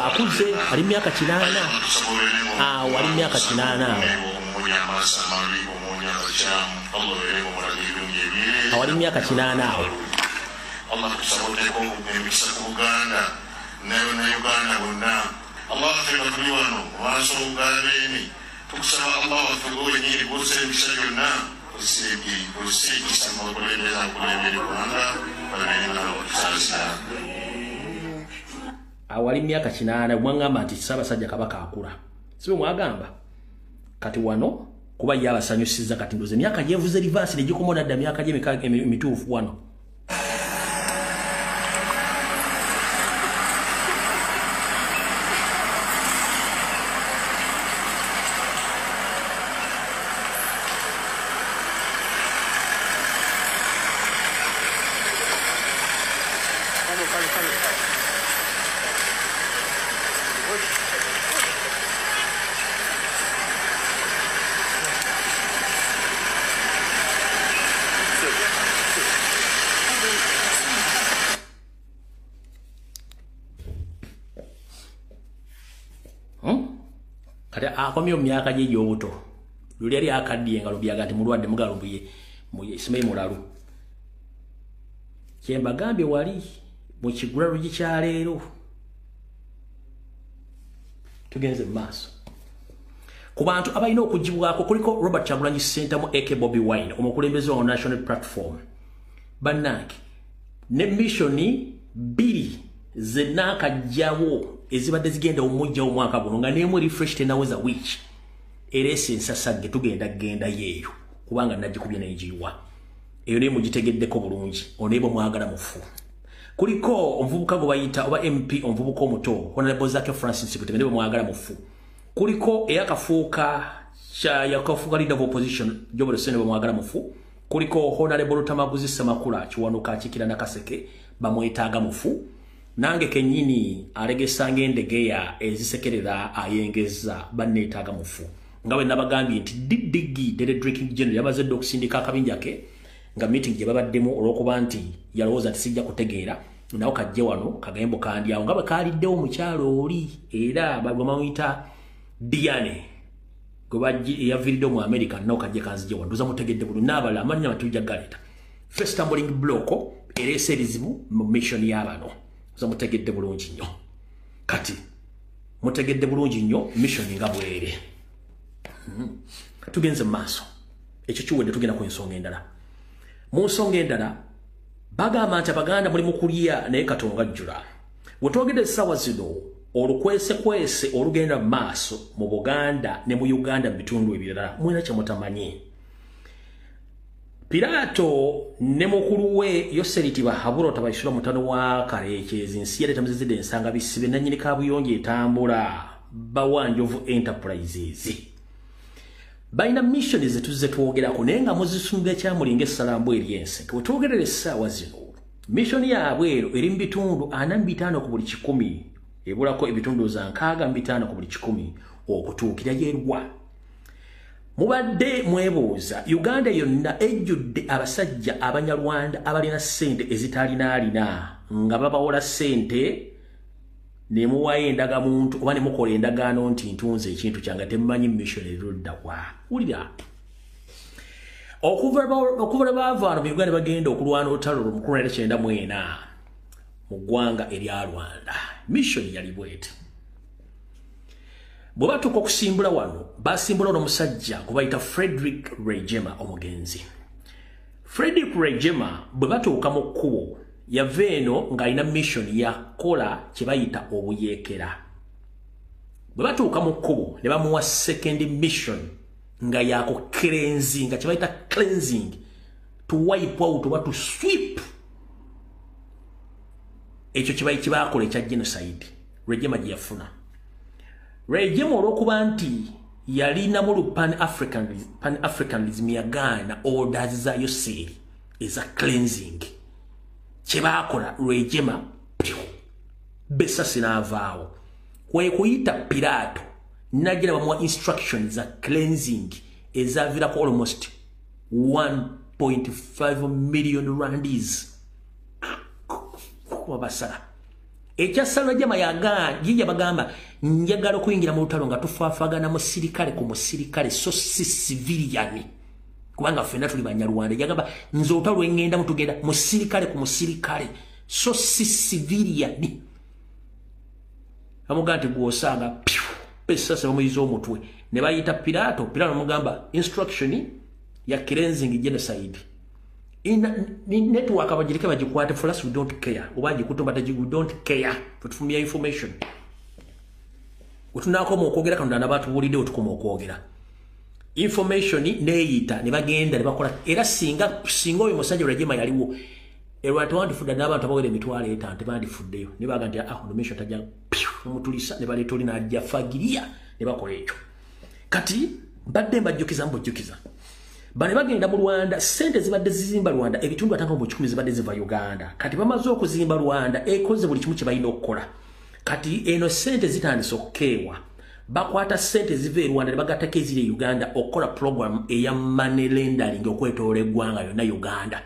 Akuze ali myaka 8 wali myaka 8 awali myaka 8 awo. Allah kusabote ko emikisa ku Uganda nayo na Uganda bonna Allah afika tuliwano waso ugaleni tukusaba Allah afugowe nyiri bose emikisa yonna kusiki sama kulembeza kulembera Uganda balena okusasa awali myaka 8 mwangamba nti Ssaabasajja Kabaka akula sibe mwagamba kati wano kuba yabasanyusiza kati ndoze myaka yevuze rivansi ne gikomona dda myaka gye mituufu wano. Kati akomye myaka gye y'obuto luli yali akaddiye nga lubyaga nti mulwadde mugalumbuye Isimayi mulalu kyembagambye wali mu kigula Lujji kya leero tugenze mu maaso ku bantu abalina okugibwako kuliko Robert Kyagulanyi Center mu AK Bobi Wine omukulembeze wa National Platform bannange ne missioni 2 zenakajjawo ezibadde zigenda omujja omwaka guno nga nemu refresh tenaweza which erese nsasage tugenda yeeyo kubanga najikubye n'enjiwa eyo ne mugitegeddeko bulungi onebo mwagala mufu kuliko omuvubuka gwe bayita oba MP omuvubuka omuto Honorable Zake Francis kutembe mwagala mufu kuliko eyakafuuka yakafuuka leader of opposition Jobo Sene mwagala mufu kuliko Honorable Tamaguzi Samakula kiwanuka akikira nakaseke bamwetaaga mufu nange kenyini aregesanga endegeya ezisekerera ayengeza banneetaaga mufu ngawe nabagambye nti Didigi Dede Drinking General yabazedde okusindika akabinja ke nga meeting gye babaddemu olwokuba nti yalowooza nti sijja kutegeera nawo kajje wano kagembo kandi awo nga bwe kaaliddewo mukyalo oli era bagomamuyita Diane gwe yaviridde mu America nawo kajje kanzije wano ndoza mutegedde bulu n'abala amannya batujja galeta first tumbling block erese erizibu mu mission y'abano mutegedde bulungi nnyo kati mutegedde bulungi nnyo mission nga bwere tugenze maaso ekyo kiwedde tugenda ku ensonga endala mu nsonga endala bagamba nti abaganda muli mu kulya naye katonga jjula wetwogedde essaawa zino olukwesekwese olugenda mu maaso mu Buganda ne mu Uganda mu bitundu ebirala mulina kye mutamanyi. Pilato ne mukulu we Yoseriti bahabula tabayisula mutano wa Kalekyezi nsi yali tamuzizidde ensanga bisibe nannyini kabuyonjo etambula Bawanjovu Enterprises. Baina mission zetuze twogerako naye nga muzisumbe kyamulingaessalambu eryense wetwogerera essaawa zino mission yaabwe eri mu bitundu 45 ku buli 100 ebulako ebitundu za 65 ku buli 100 okutuukira yerwa. Mubadde mwebuuza Uganda yonna ejjudde abasajja abanyarwanda abalina ssente ezitaalinaalina nga babawola ssente ne muwayo endagamuntu oba ne mukola endagaano nti ntunze ekintu kyange temumanyi mission erudda wa wulira okuva baavaano mu Uganda bagenda okulwana olutalo lumukulu 1994 mu ggwanga erya Rwanda mission yali bwete. Bwe batuuka okusimbula wano basimbula n'omusajja gwe bayita Frederick Rejema omugenzi. Frederick Rejema bwe batuuka mu kkubo yava eno ng'alina mission yakola kye bayita obuyeekera. Bwe batuuka mu kkubo ne bamuwa second mission nga yako cleansing nga kye bayita cleansing to wipe out oba to sweep ekyo kye bakola ekya genocide Rejema gye yafuna. Rejema olw'okuba nti yalina mu pan-Africanism yagaana orders za Yoseri eza cleansing kye baakola Rejema besasi n'avaawo kwe kuyita Pilato nagira bamuwa instructions za cleansing ezavirako almost 1.5 million randis wabasala. Ekyasala Rejema yajja bagamba njagala okuyingira mu lutalo nga tufaafagana musirikale ku musirikale so si civilian kubanga ffenna tuli banyarwanda yagamba nze olutalo engenda mutugenda musirikale ku musirikale so si civilian amugamba nti gw'osanga pesasa bamuyiza omutwe ne bayita Pilato mugamba instruction ya cleansing genocide in network abajirike bajikwate for us we don't care obaji kutomba taji we don't care tutufumia information utunakoma okwogera kano n'abantu bulide otukoma okwogera information neeyita ne bagenda ne bakola era singa oyo musajja Rejema yaliwo erwatu wandifudde n'abantu abawera emitwalo 5 tebandifuddeyo ne baga nti mission tajja omutulisa ne baleeta oli n'ajja fagiria ne bakola ekyo kati badde mbajjukiza mbujjukiza bane bagenda mu Rwanda sente zibadde zizimba Rwanda ebitundu 5 zibadde ziva Uganda kati bamaze okuzimba Rwanda ekoze buli kimu kye balina okukola kati eno sente zitandise okukeewa bakwata sente ziva Rwanda ne bagattako eziri Uganda okukola program eya money laundering okwetoola eggwanga yonna Uganda.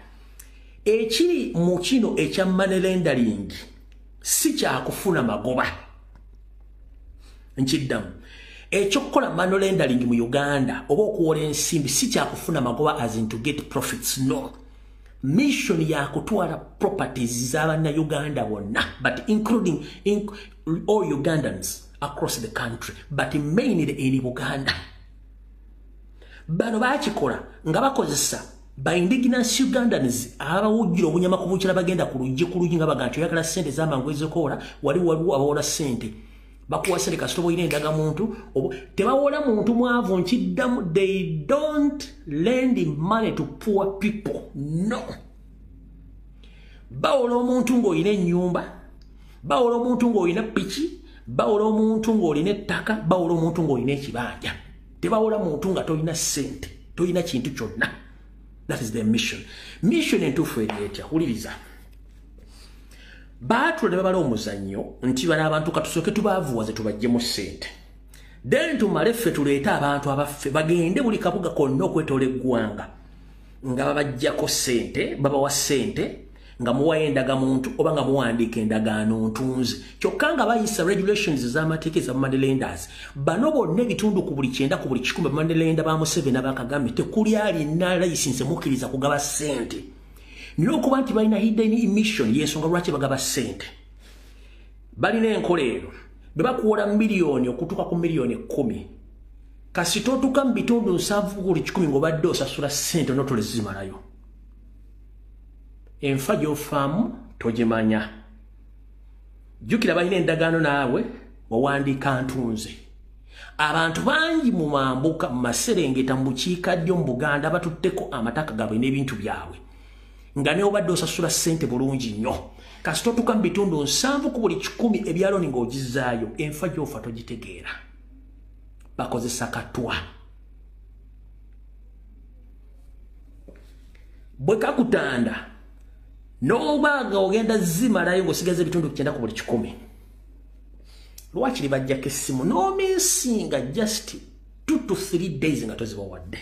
Ekiri mu kino ekya money laundering si kyakufuna magoba nkiddamu ekyokukola money laundering mu Uganda oba okuwola ensimbi si kyakufuna magoba as in to get profits no mission ya kutwala properties z'abanna Uganda bonna but including all Ugandans across the country but mainly in Uganda. Bano bakikola nga bakozesa by indigenous Ugandans abawujjira obunyama ku bukira bagenda ku lujji nga bagantu yakala sente z'amangu ezokola waliwo abawola sente bakuwa sente kasitobo ine ndaga muntu tebawola muntu mwavu nkiddamu they don't lend money to poor people no bawola omuntu ng'olina ennyumba bawola omuntu ng'olina piki bawola omuntu ng'olina ettaka bawola omuntu ng'olina ekibanja tebawola muntu nga tolina sente tolina kintu kyonna. That is their mission entuufu eryetya wuliriza baatula ne babala omuzannyo nti bano abantu katusooke tubaavuwaze tubaggyemu ssente then tumale ffe tuleete abantu abaffe bagende buli kabuga konna okwetoola eggwanga nga babaggyako ssente babawa ssente nga muwa endagamuntu oba nga muwandiika endagaano ntunze kyokka nga bayisa regulations z'amateeka eza moneylanders bano bonna ebitundu ku buli 9 ku buli 10 bamoneylander ba Museveni abakagambye tekuli alina license mukkiriza kugaba ssente naye okuba nti balina hidden mission yensonga lwaki bagaba ssente balina enkola eno beba kuola milioni okutuka ku milioni 10 kasi totuka mbitundu nsanvu kuli 10 ngobadde osasula sente notolezimalayo enfa gy'ofaamu togimanya jukira balina endagaano naawe wawandika ntunze abantu bangi mu mambuka mu maserengeta mu bukiikaddyo mu Buganda batutteko amataka gaabwe n'ebintu byabwe nga ne obadde osasula sente bulungi nnyo kasi totuka mu bitundu nsanvu ku buli 10 ebyaloni ng'ogizaayo enfa gy'ofa togitegeera bakozesa katwa bwe kakutanda n'obanga ogenda zimalayo ng'osigaza ebitundu 9 ku buli 10 lwaki libajjako essimu n'ominsinga just 2 to 3 days nga tozibawadde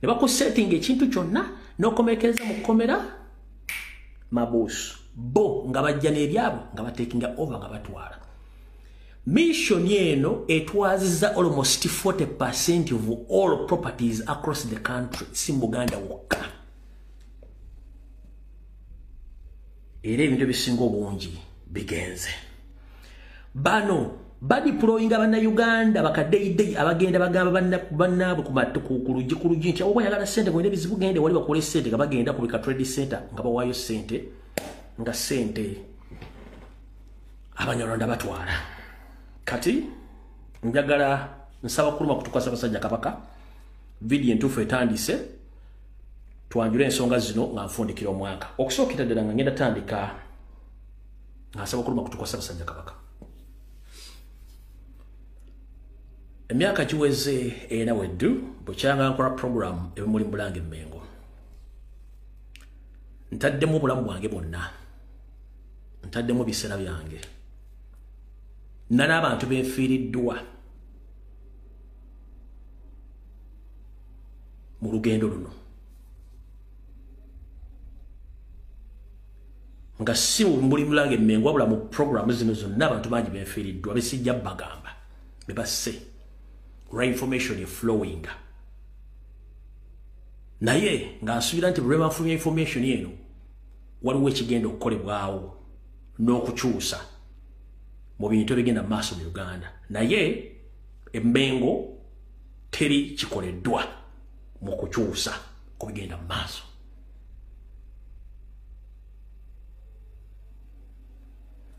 ne bakusettinga ekintu kyonna n'okomekereza mu kkomera mabuusu bo nga bajja n'ebyabwe nga batekinga over nga batwala mission eno etwaziza almost 40% of all properties across the country si Buganda wokka era ebintu bisinga obungi bigenze bano badiployinga bannayuganda bakadeidei abagenda bagamba bannaabwe ku lujji nti oba yagala sente mwene bizibu gende wali bakole sente nga bagenda ku bika trade center nga bawaayo sente nga sente abanyarwanda batwala kati njagala nsaba kuluma kutukwasa Basajja Kabaka video entuufu etandise twanjule ensonga zino nga nfundikira omwaka okusookera ddala nga ngenda tandika nga nsaba kuluma kutukwasa Basajja Kabaka emyaka giweze era weddu bukyanga nkola program ebimuli mu Bulange Mmengo ntaddemu obulamu bwange bwonna ntaddemu biseera byange n'abantu benfiiriddwa mu lugendo luno nga si muri Bulange Mmengo wabula mu program zino zonna abantu bangi benfiiriddwa besijja bagamba bebasse right information is flowing naye nga nsubira nti bwe bafumya information yeno waliwo ekigenda okukolebwawo n'okukyusa mu bintu ebigenda maaso mu Uganda naye Emmengo teri kikoleddwa mu kukyusa ku bigenda maaso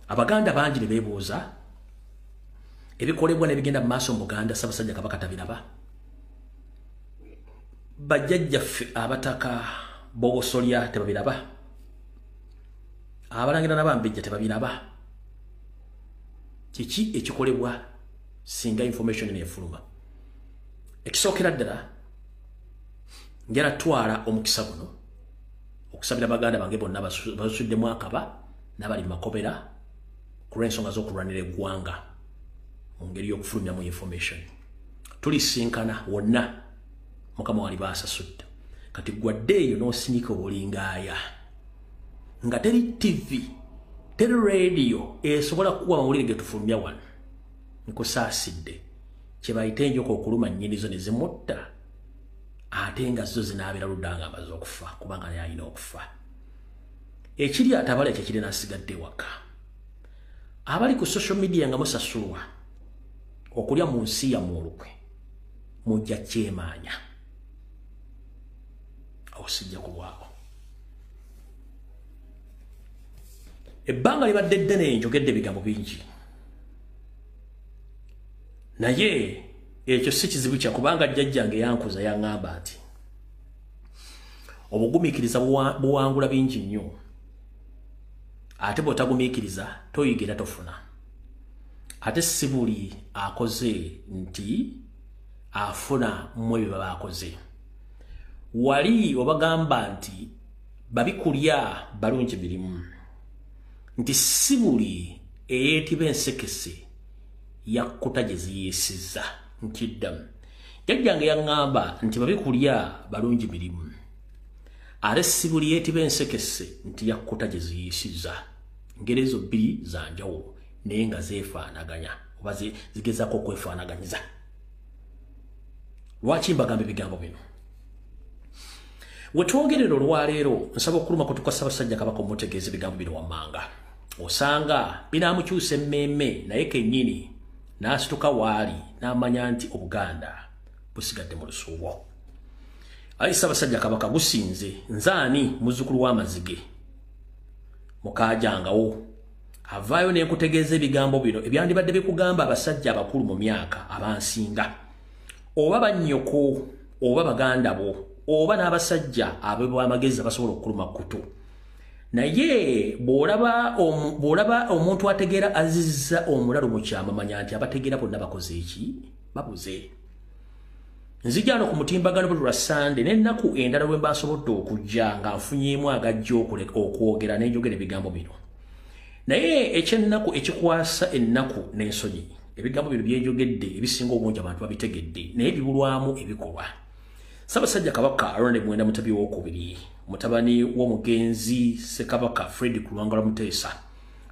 Abaganda bangi ne beebuuza ebikolebwa nebigenda maaso mu Buganda Ssaabasajja Kabaka tabiraba bajjajjaffe abataka bobosolya tebabiraba abalangira n'abambejja tebabiraba kiki ekikolebwa singa information nefuluma ekisookera ddala njala twala omukisa guno okusabira Baganda bange bonna basuddemu akaba n'abali makobera ku lw'ensonga z'okulwanira eggwanga ngeri y'okufulumya mu information tulisinkana wonna mukama wali basasudde kati gwaddeeyo n'osinika obulingaaya nga teri TV teri radio esobola kuwa mawulire getufulumya wano nkusaasidde kye bayita enjoka okuluma nnyinizo ne zimutta ate nga zo zinaabira luddanga amaze okufa kubanga yalina okufa ekiri atabala ekyo kiri n'asigadde waka abali ku social media nga musasulwa okulya mu nsi yammwe olukwe mujja kyemaanya osijja kulwawo ebbanga libadde ddene njogedde ebigambo bingi naye ekyo si kizibu kya kubanga jjajjange yankuza yaŋŋamba nti obugumiikiriza buwangula bingi nnyo ate bw'otagumiikiriza toyigira tofuna ate si buli akoze nti afuna mu ebyo baba akoze wali obagamba nti babikulya balungi birimu nti si buli eyeetiba ensekese yakkuta gye ziyeesizza nkiddamu jjajjange yaŋŋamba nti babikulya balungi birimu ate si buli yeetiba ensekese nti yakkuta gye ziyeesizza ngeri ezo bbiri za njawulo naye nga zeefaanaganya oba zigezaako okwefaanaganyiza lwaki mbagamba ebigambo bino we twongerera olwaleero nsaba okuluma kutuka Ssaabasajja Kabaka omutegeeza ebigambo bino wammanga osanga binamukyusa emmeme naye kennyini n'asituka waali n'amanya nti Obuganda busigadde mu lusuubo. Ayi Ssaabasajja Kabaka gusinze nzaani muzzukulu w'amazige mukaajangawo avaayo n'enkutegeeza ebigambo bino ebyandibadde bikugamba abasajja abakulu mu myaka abansinga oba bannyoko oba baganda bo oba n'abasajja ab'amagezi abasobola okukuluma kutu. Naye bw'olaba omuntu ategeera azizza omulalo mu kyama manya nti abategeera bonna bakoze eki babuze. Nzija no ku mutimbagano buli lwa Sande n'ennaku endala lwe mba nsobodde okujja nga nfunyeemu agajja okwogera n'enjogera ebigambo bino. Naye ekyennaku ekikwasa ennaku n'ensonyi ebigambo bino byenjogedde ebisinga obungi abantu babitegedde naye bibulwamu ebikolwa. Ssaabasajja Kabaka Ronald Mwenda Mutebi w'okubiri mutabani w'omugenzi Ssekabaka Fred Kulwangala Muteesa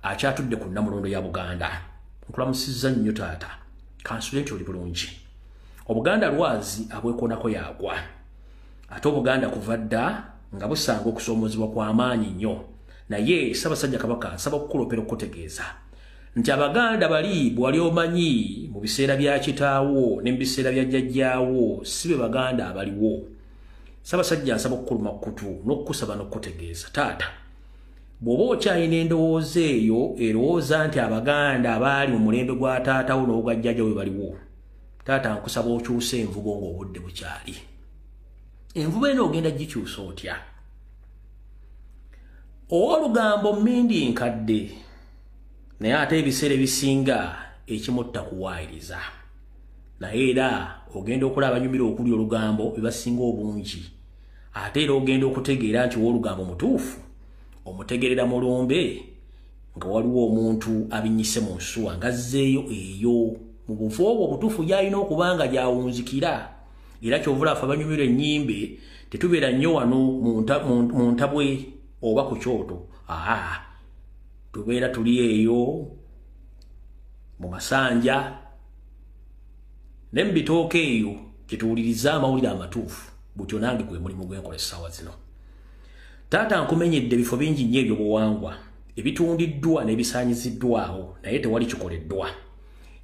akyatudde ku Nnamulondo ya Buganda. Nkulamusizza nnyo taata kansulenti oli bulungi. Obuganda lwazi abwekoonako yagwa ate Obuganda kuva dda nga busanga okusoomoozebwa kw'amaanyi nnyo. Naye Ssaabasajja Kabaka nsaba okukulopera okutegeeza nti Abaganda bali bwali omanyi mu biseera bya kitaawo ne mu biseera bya jjajjaawo si be Baganda abaliwo. Ssaabasajja nsaba okukuluma kutu n'okukusaba n'okutegeeza taata bw'oba okyalina endowooza eyo erowooza nti Abaganda abaali mu mulembe gwa taatawo n'ogwa jjajjaawo baliwo, taata nkusaba okyusa envugo ng'obudde bukyali. Envugo eno ogenda gikyusa otya? Olugambo mmindi nkadde naye ate ebiseera ebisinga ekimutta kuwaayiriza. Naye era ogenda okulaba abanyumira okuli olugambo ebasinga obungi. Ate era ogenda okutegeera nti olugambo mutuufu omutegerera mulumbe nga waliwo omuntu abinyise mu nsuwa ngazzeeyo eyo mu bufu obwo obutuufu gy'alina okubanga gyawunzikira. Era kyovula afe abanyumira ennyimbe tetubeera nnyo wano mu ntabwe oba ku kyoto. Tubeera tuli eyo mu Masanja ne mu bitooke eyo kyetuwuliriza amawulire amatuufu. Butyo nange gwe mulimu gwenkola essaawa zino. Taata nkumenyedde ebifo bingi nnyo ebyobuwangwa ebitundiddwa n'ebisaanyiziddwawo naye tewali kikoleddwa.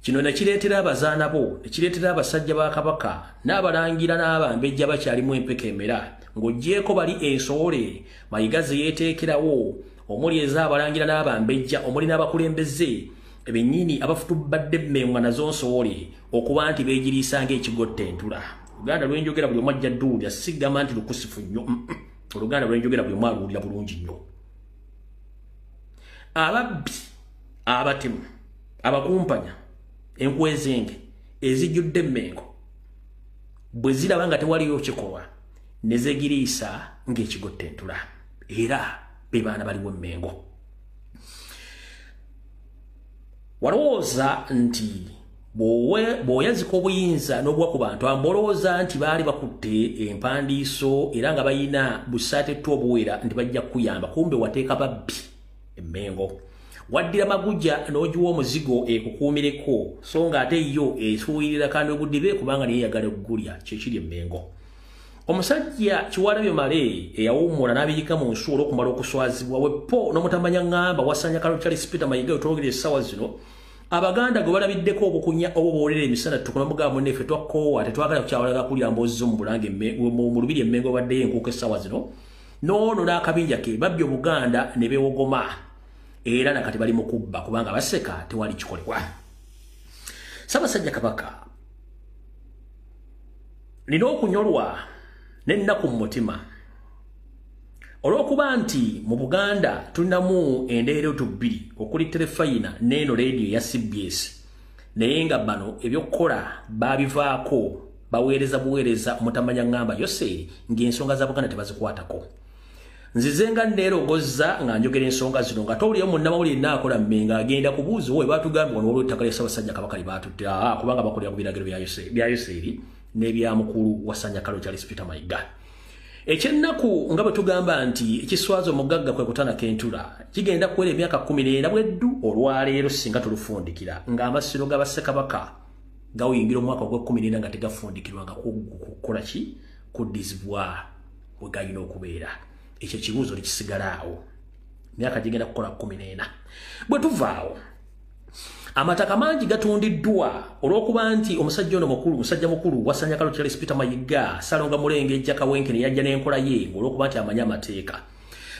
Kino ne kireetera abazaana bo ne kireetera abasajja ba Kabaka n'abalangira n'abambejja bakyalimu empeka emera ng'oggyeko bali ensowole Mayiga ze yeeteekerawo omuli ez'abalangira n'abambejja omuli n'abakulembeze bennyini abafutubadde emmengwa nazo nsowole okuba nti beegiriisa ng'ekigotta entula. Oluganda lwenjogera buli omu ajja dduulira sigamba nti lukusifu nnyo. Oluganda lwenjogera buli omu aluwulira bulungi nnyo. Ababbi, abatemu, abakumpanya, enkwezenge ezijjudde emmengo bwe ziraba nga tewaliyo kikolwa ne zeegiriisa ng'ekigotta entula. Era be baana baliwo emmengo. Walowooza nti bw'oyazika obuyinza n'obwa ku bantu ambolowooza nti baali bakutte empandiiso era nga bayina busaatettu obuwera nti bajja kukuyamba, kumbe wateeka babbi emmengo. Waddira Maguja n'ogiwa omuzigo ekukuumireko so ng'ate yo esuuyirira kandi obuddibe kubanga niye yagala okugulya kyekiri emmengo. Omusajja Kiwalabye Male eyawummula n'abiyika mu nsuwa olw'okumala okuswazibwa wepo n'omutamanya ngamba wasanya Kalotali Spita Mayiga otwogera essaawa zino Abaganda gwe balabiddeko obukunya obuboolera emisana tukunamugamba munne ffe twakoowa tetwagala kukyawalaga kulya mboozi zo mu Bulange mu Mulubiri emmengo baddeyo enkuuka essaawa zino n'ono n'akabinja ke babbye Obuganda ne beewogoma era nakati bali mu kubba kubanga baseka tewali kikolebwa. Ssaabasajja Kabaka nina okunyolwa n'ennaku mu mutima olw'okuba nti mu Buganda tulinamu endeereeto bbiri okuli Terefayina n'eno leediyo ya CBS naye nga bano ebyokukola baabivaako baweereza buweereza omutamanya ngamba Yoseeri ng'ensonga za Buganda tebazikwatako. Nzize nga nneerogozza nga njogera ensonga zino nga towuliyo munnamawulire naakola mmenga agenda kubuuza owe baatugambye wano olw'ettaka lya Ssaabasajja Kabaka libaatutte kubanga bakolera ku biragiro bya Yoseeri n'ebya mukulu wasanya Kalotali Spita Mayiga. Ekyennaku nga bwe tugamba nti ekiswaza omugagga kwe kutana k'entula kigenda kuwera emyaka 19 bweddu olwaleero singa tulufundikira ng'amasiro ga Bassekabaka gawuyingira omwaka ogw'e19 nga tegafundikirwanga kukola ki kuddizibwa bwe galina okubeera. Ekyo kibuuzo likisigala awo. myaka gigenda kukola 14 bwe tuvaawo amataka mangi gatundiddwa olw'okuba nti omusajja mukulu Wasanya Kalo Charles Peter Mayiga Salonga Mulengejja Kawenkene yajja n'enkola ye olw'okuba nti amanya amateeka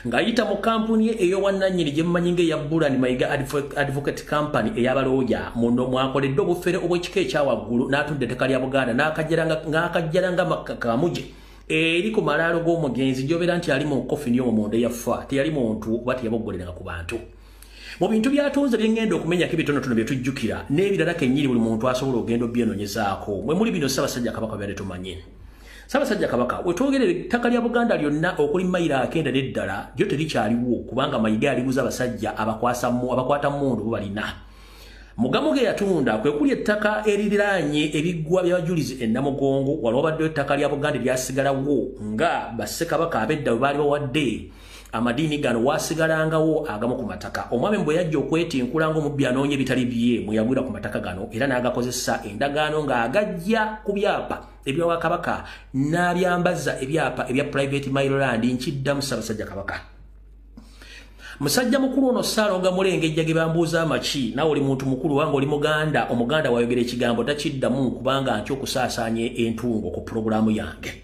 ng'ayita mu kampuni ey'obwannannyini gye mumanyi ng'eya Bulani Mayiga Advocate Company ey'abalooya muno mwakoledde obufere obw'ekika ekyawaggulu n'atunda ettaka lya Buganda n'akajjalanga kamuje eri ku malaalo g'omugenzi gy'obeera nti ali mu kofini y'omunda eyafa teyali muntu oba teyaboggoleranga ku bantu mu bintu byatunze byengenda okumenyako ebitonotono bye tujjukira n'ebirala kennyini buli muntu asobola ogenda obyenoonyezaako mwe muli bino Ssaabasajja Kabaka byali tumanyi Ssaabasajja Kabaka wetwogerera ettaka lya Buganda lyonna okuli mayiro 9 n'eddala lyo terikyaliwo kubanga Mayiga aliguza abasajja abakwata mmundu bo balina mugamu ge yatunda kwe kuli ettaka eririraanye ebiggwa by'abajulizi e Namugongo waliwo baddeyo ettaka lya Buganda lyasigalawo nga Bassekabaka ab'edda bwe baali bawadde amadini gano wasigalangawo agamu ku mataka omwami bwe yajja okwetinkula ng'omubbi anoonye ebitali bye mwe yagwira ku mataka gano era n'agakozesa endagaano ng'agajja ku byapa ebya Kabaka n'abyambaza ebyapa ebya private Maryland nkiddamu Ssaabasajja Kabaka musajja mukulu ono Salonga Mulengejja ge bambuuza amaki nawe oli muntu mukulu wange oli Muganda omuganda wayogera ekigambo takiddamu kubanga nti okusaasaanya entungo ku pulogulaamu yange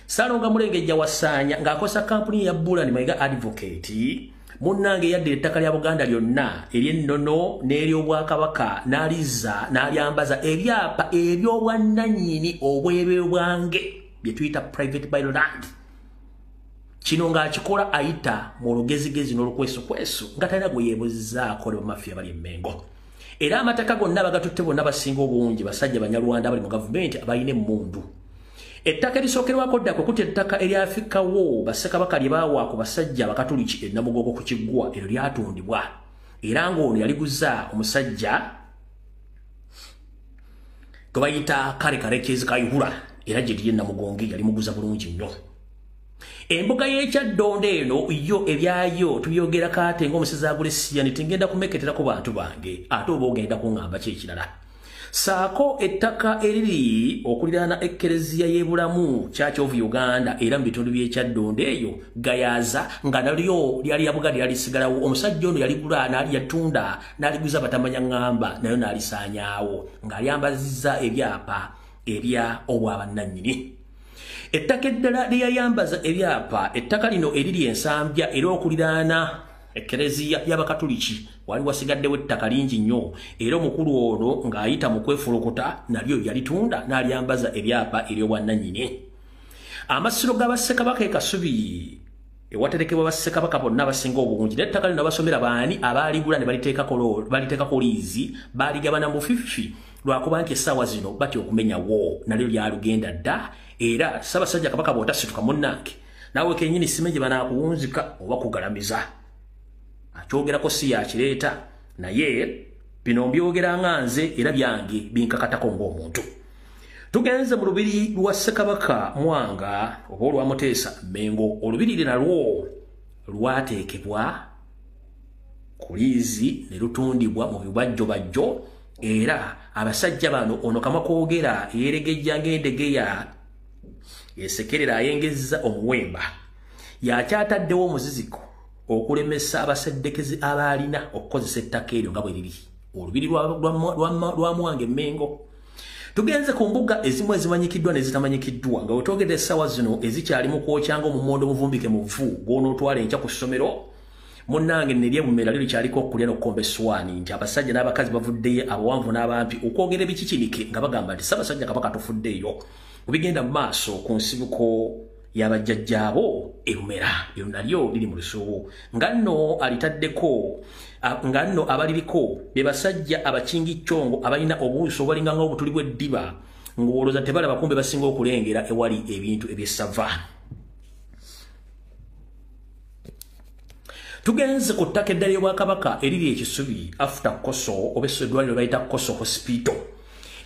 Salonga Mulengejja Wasanya ng'akosa kampuni ya Bulani Mayiga Advocate munnange yaddira ettaka lya Buganda lyonna ery'ennono n'ery'obwakabaka n'alizza n'alyambaza ebyapa eby'obwannannyini obwebe bwange bye tuyita private Maryland kino ng'akikola ayita mu lugezigezi n'olukwesu nga talina gwe yeebuzzaako ne bamafiya bali emmengo era amataka gonna bagatutte bonna basinga obungi basajja banyalwanda bali mu gavumenti abalina emmundu ettaka erisookerwako dda kwe kuti ettaka eryafikawo Bassekabaka lye baawa ku basajja Abakatuliki e Namugongo ku Kiggwa eryo lyatundibwa era ng'ono yaliguza omusajja gwe bayita Karekezi Kayihura era gye liri e Namugongo yali muguza bulungi nnyo embuga y'Ekyaddonde eno yo ebyayo tubyogera kate ng'omusezi agulesiya ntingenda kumeketerako bantu bange ate oba ogenda kuŋŋamba ki ekirala saako ettaka eriri okuliraana Ekereziya y'Ebulamu Church of Uganda era mu bitundu by'Ekyaddonde eyo gayaza nga nalyo lyali lya Buganda lyalisigalawo omusajja ono yaligula yatunda n'aliguza batamanya ŋŋamba nayo n'alisaanyaawo ng'alyambazizza ebyapa ebya obwabannannyini ettaka eddala lyeyayambaza ebyapa ettaka lino eriri ensambya era okuliraana Ekereziya y'Abakatuliki wali wasigaddewo ettaka lingi nnyo era omukulu ono ng'ayita mu kwefulukuta nalyo yalitunda n'alyambaza ebyapa ery'obwannannyini amasiro ga Bassekabaka e Kasubi ewaterekebwa Bassekabaka bonna abasinga obungi n'ettaka lino basomera baani abaaligula ne baliteekako liizi baaligabana mu 50 lwakuba nti essaawa zino batya okumenyawo nalyo lyalugenda dda era Ssaabasajja Kabaka bw'otasituka munnange naawe kennyini simenye banaakuwunzika oba kugalamiza akyogerako si yakireeta naye bino mbyogera nga nze era byange binkakatako ng'omuntu tugenze mu lubiri lwa Ssekabaka Mwanga oba olwa Muteesa Mmengo olubiri nalwo lwateekebwa ku liizi ne lutundibwa mu bibajjobajjo era abasajja bano ono Kamakoogera yeeregejja ng'endegeya yesekerera ayengezza omuwemba yakyataddewo omuziziko okulemesa abaseddekezi abaalina okukozesa ettaka eryo nga bwe liri olubiri lwa Mwanga Mmengo tugenze ku mbuga ezimu ezimanyikiddwa n'ezitamanyikiddwa nga wetwogedde essaawa zino ezikyali mu kwokyanga omummonde omuvumbike mu vvu gw'onootwala enkya ku ssomero munnange neryebumera lyo likyaliko okulya n'okukomba essuwaani nti abasajja n'abakazi bavuddeyo abawanvu n'abampi okwogera ebikikinike nga bagamba nti Ssaabasajja Kabaka tufuddeeyo obigenda mu maaso ku nsibuko y'abajjajjaabo ebumera lyo nalyo liri mu lusuubo nga nno alitaddeko nga nno abaliriko be basajja abakingicongo abalina obuuso obalinga ng'obutuli bw'eddiba ng'olowooza tebalaba kumbe basinga okulengera ewali ebintu eby'essava tugenze ku ttaka eddala y'Obwakabaka eriri ekisubi after Koso oba eddwaliro bayita Koso Hospital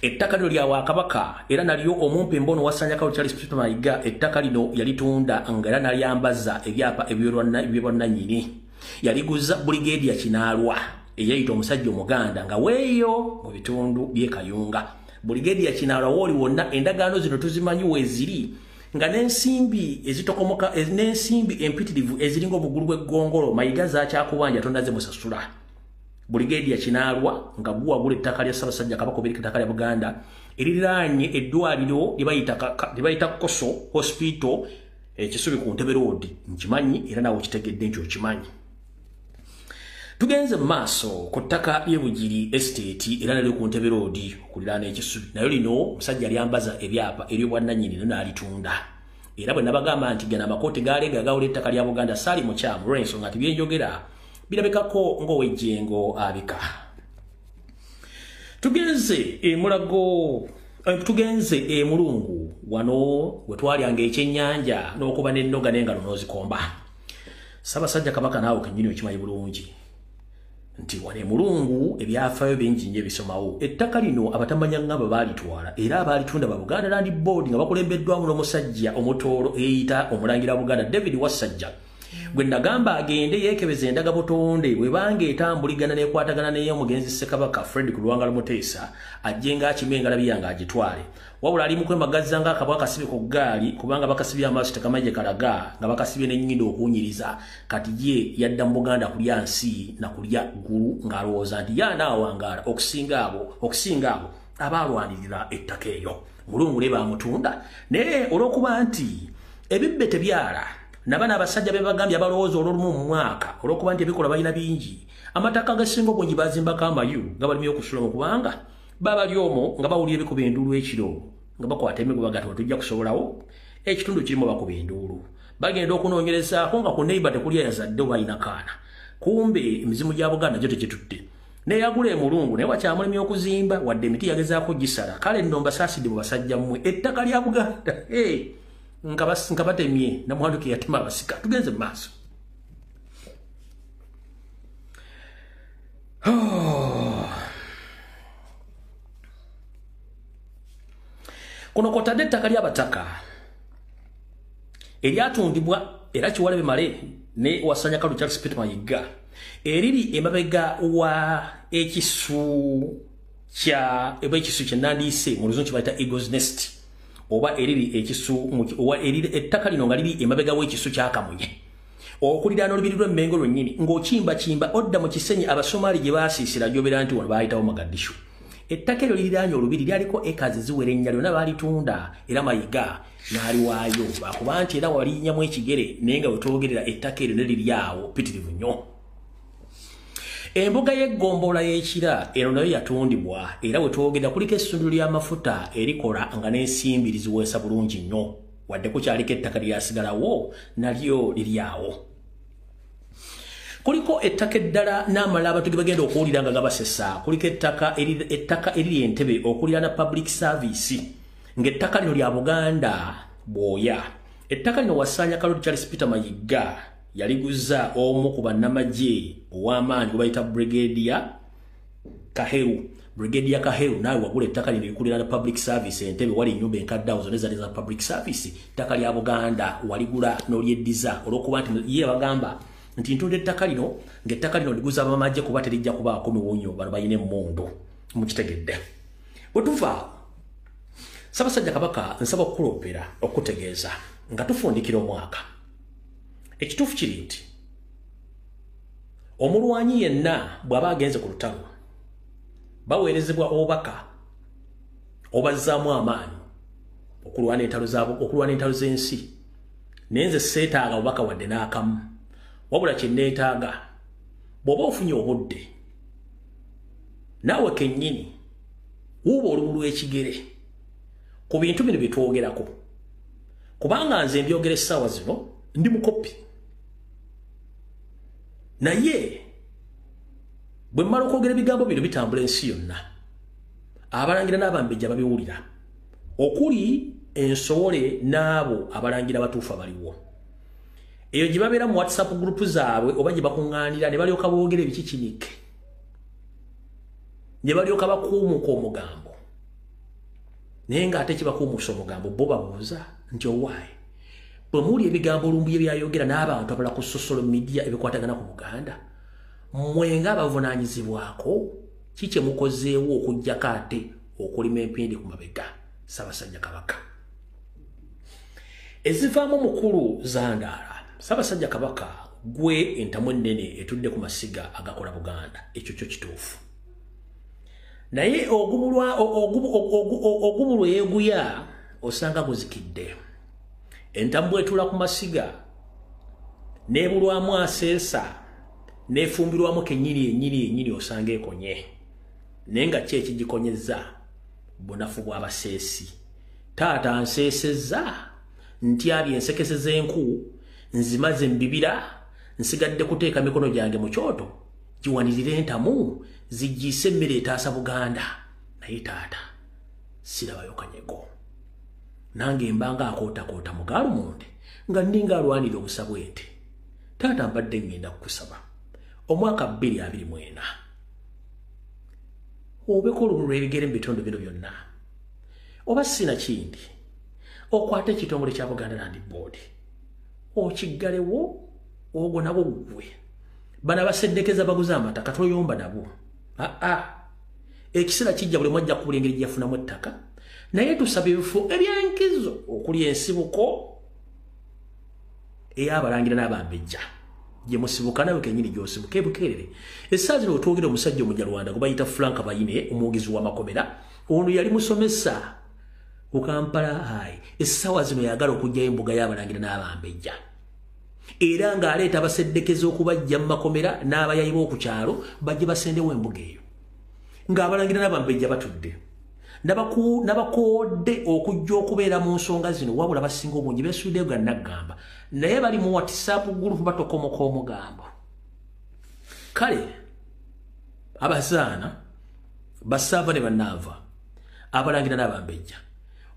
ettaka lino lya Bwakabaka era nalyo omumpi embono Wasanya Kalo Charles Peter Mayiga ettaka lino yalitunda nga era nalyambaza ebyapa ebyobwannannyini yaliguza Brigadier Kinaalwa eyayita omusajja Omuganda nga weeyo mu bitundu by'e Kayunga Brigadier Kinaalwa wooli wonna endagaano zino tuzimanyi weeziri nga n'ensimbi ezitokomoka n'ensimbi empitirivu eziringa obugulu bw'eggongolo Mayiga zakyakubanja tondaze musasula Brigadier Kinaalwa nga guwagula ettaka lya Ssaabasajja Kabaka obirika ettaka lya Buganda eririraanye eddwaliro libayita Koso Hospital ekisubi ku Ntebe Road nkimanyi era nawe kitegedde nti okimanyi. Tugenze maaso ku ttaka ly'Ebugiri Estate era nalyo ku Ntebe Road okuliraana ekisubi nayo lino musajja lyambaza ebyapa ery'obwannannyini n'alitunda era bwe nabagamba nti gana amakooti galega gawula ettaka lya Buganda saali mukyamu olw'ensonga nti byenjogera birabikako ng'owejjengo abika. Tugenze emulago tugenze Mulungu wano wetwalyanga ekyennyanja n'okuba n'ennoga n'engalo n'ozikomba. Ssaabasajja Kabaka naawe kennyini okimanyi bulungi nti wane Mulungu ebyafaayo bingi nnyo ebisomawo. Ettaka lino abatamanya ngamba baalitwala era abaalitunda ba Buganda Land Board nga bakulembeddwamu n'omusajja omutoolo eyita omulangira Buganda David Wasajja gwe nagamba agende yeekebeza endaga butonde bwe banga etambuligana n'ekwatagana n'ey'omugenzi Ssekabaka Fred Kulwanga Muteesa ajje ng'akimengala byanga agitwale wabula ali mu kwemagaza ng'akabwa akasibye ku ggaali kubanga bakasibye amaaso tekamaje kalaga nga bakasibye n'ennyindo okuwunyiriza kati ye yadda mu Buganda kulya nsi na kulya ggulu ng'alowooza nti y'anaawangaala okusinga abo abaalwanirira ettaka eryo. Mulungu ne baamutunda naye olw'okuba nti ebibbe tebyala nabana abasajja be bagambye abalowooza olw'olumu mu mwaka olw'okuba nti ebikola balina bingi amataka agasinga obungi bazimbako amayu nga balimi okusula mu kubanga babali omwo nga bawulira ebikuba enduulu ekiro nga bakwata emiguba gati tujja kusobolawo ekitundu kirimu bakuba enduulu bagenda okunoonyerezaako nga ku neighbor tekuli yazadde oba alina kaana kumbe emizimu gya Buganda gyo tekitutte neyagula Mulungu naye wakyamulimi okuzimba wadde emiti yagezaako gisala kale nno mbasaasidde mu basajja mmwe ettaka lya Buganda nga batemye na mwanduki yatima abasika. Tugenze mu maaso. Kuno kwotadde ettaka ly'abataka eryatundibwa era Kiwalabe Male ne Wasanya Kalu Charles Peter Mayiga eriri emabega wa ekisu kya Nandise mu luzungu kibayita Eagle's Nest oba eriri ekisu oba eriri ettaka lino nga liri emabega w'ekisu kya Kamunye okuliraana olubiri lw'Emmengo lwennyini ng'okimba odda mu Kisenyi Abasomali gye baasiisira gyobera nti wano baayitawo Mogadishu. Ettaka eryo liriraanye olubiri lyaliko ekazi ziwera ennya lyonna baalitunda era Mayiga n'aliwaayo lwakuba nti era walinnyamu ekigere naye nga wetwogerera ettaka eryo ne liri awo pitirivu nnyo. Embuga y'eggombola y'ekira eno nayo yatundibwa era wetwogerera kuliko essundiro ly'amafuta erikola nga n'ensimbi liziweesa bulungi nnyo wadde kukyaliko ettaka lyasigalawo nalyo liri awo. Kuliko ettaka eddala n'amala abantu ge bagenda okuwulira nga gabasesa kuliko ettaka eriri Entebbe okuliraana public service ng'ettaka lino lya Buganda Bwoya. Ettaka lino Wasanya Kaloli Charles Peter Mayiga yaliguza omu ku bannamagye ow'amaanyi gwe bayita Brigadier Kaheru naawe wagula ettaka lino likuliraana public service Entebbe wali ennyumba enkaddeawo zonna ezali za public service ettaka lya Buganda waligula n'olyeddiza olw'okuba nti ye bagamba nti ntunda ettaka lino ng'ettaka lino liguza abamagye kuba terijja kubaako miwunyo bano bayina emmondo mukitegedde. Bwe tuva Ssaabasajja Kabaka nsaba okukulopera okutegeeza nga tufundikira omwaka ekituufu kiri nti omulwanyi yenna bw'aba agenze ku lutalo baweerezebwa obubaka obazzaamu amaanyi okulwana entalo z'ensi naye nze seetaaga bubaka wadde n'akamu wabula kye neetaaga bw'oba ofunye obudde naawe kennyini wuuba olubu lw'ekigere ku bintu bino bye twogerako kubanga nze mbyogera essaawa zino ndi mukopi naye bwe mmala okwogera ebigambo bino bitambula ensi yonna abalangira n'abambejja babiwulira okuli ensowole n'abo abalangira abatuufu abaliwo eyo gye babeera mu WhatsApp group zaabwe oba gye bakuŋŋaanira ne balyoka boogera ebikikinike ne balyoka bakuumuka omugambo naye ng'ate kibakuumusa omugambo bo babuuza nti owaaye bwe muwuli ebigambo Lumbuye byayogera n'abantu abala ku social media ebikwatagana ku Buganda mmwe ng'abavunaanyizibwako ki kye mukozeewo okuggyako ate okulima empindi ku mabega Ssaabasajja Kabaka. ezivaamu mukulu zandaala Ssaabasajja Kabaka gwe entamu ennene etudde ku masiga agakola Buganda ekyo kyo kituufu naye ogubulwa yeeguya osanga guzikidde entamu etula ku masiga nebulwamu aseesa nefumbirwamu kenyiri osanga ekonye naye nga ki ekigikonyeza bunafu bw'abaseesi taata nseesezza ntyabye ensekese z'enku nzimaze mbibira nsigadde kuteeka mikono gyange mu kyoto giwanirire entamu zijjiise emmere etaasa Buganda naye taata sirabayo kanyego nange mbanga akootakoota mu Gaalumonde nga nninga alwanira obusa bw'ente taata mbadde ngenda kukusaba omwaka 2024 obeko olululu lw'ebigere mu bitundu bino byonna oba sina kindi okwate ekitongole kya Buganda Land Board okiggalewo ogwo nabo gwe bana baseddekeza baguza amataka toyomba nabo ekisera kijja buli mwajja kubula engeri gyafunamu ettaka naye tusaba ebifo ebyenkizo okuli ensibuko ey'abalangira n'abambejja gye musibuka nawe kenyini gy'osibuka ebukeerere essaawa zino otwogera omusajja omunyarwanda gwe bayita Frank Bayine omwogezi w'amakomera ono yali musomesa ku Kampala essaawa zino yagala okujjayo embuga y'abalangira n'abambejja era ng'aleeta abaseddekeza okubajja mu makomera n'abayayi b'oku kyalo bajje basendewo embuga eyo ng'abalangira n'abambejja batudde nabakoodde okujja okubeera mu nsonga zino wabula basinga obungi beesuddeyo ga naggamba naye bali mu WhatsApp group batokomoka omugambo kale abazaana basaava ne bannaava abalangira n'abambejja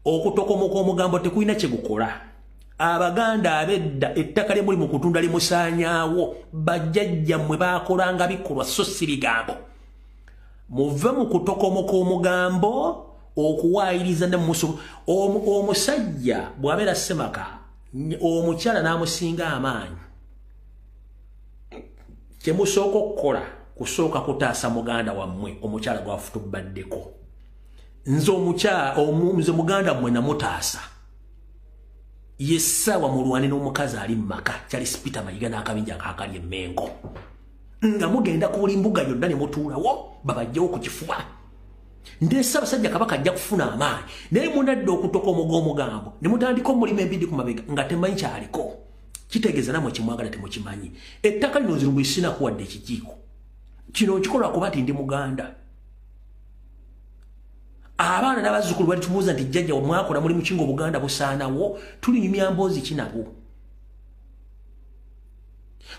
okutokomoka omugambo tekulina kye gukola Abaganda abedda ettaka lye muli mu kutunda limusaanyaawo bajjajjammwe baakolanga bikolwa so si bigambo muve mu kutokomoka omugambo okuwaayiriza ne musu omusajja bw'abeera semaka omukyala n'amusinga amaanyi kye musooka okukola kusooka kutaasa muganda wammwe omukyala gwafutubaddeko nze muganda mmwe namutaasa yessaawa mulwane n'omukazi ali mu maka kyali Sipita Mayiga n'akabinja akakali emmengo nga mugenda ku buli mbuga yonna ne mutuulawo babajjawo ku kifuba nde Ssaabasajja Kabaka ajja kufuna amaanyi naye munadde okutoka omugambo ne mutandika omulimu embidi ku mabega nga temanyi kyaliko kitegeeza namwe kimwagala temukimanyi ettaka lino nzirumbu sinakuwadde ekijiiko kino nkikolwa kuba nti ndi Muganda abaana n'abazzukulu bali tubuuza nti jjajja mwakola mulimu ki ng'Obuganda busaanawo tulinyumya mboozi ki nabo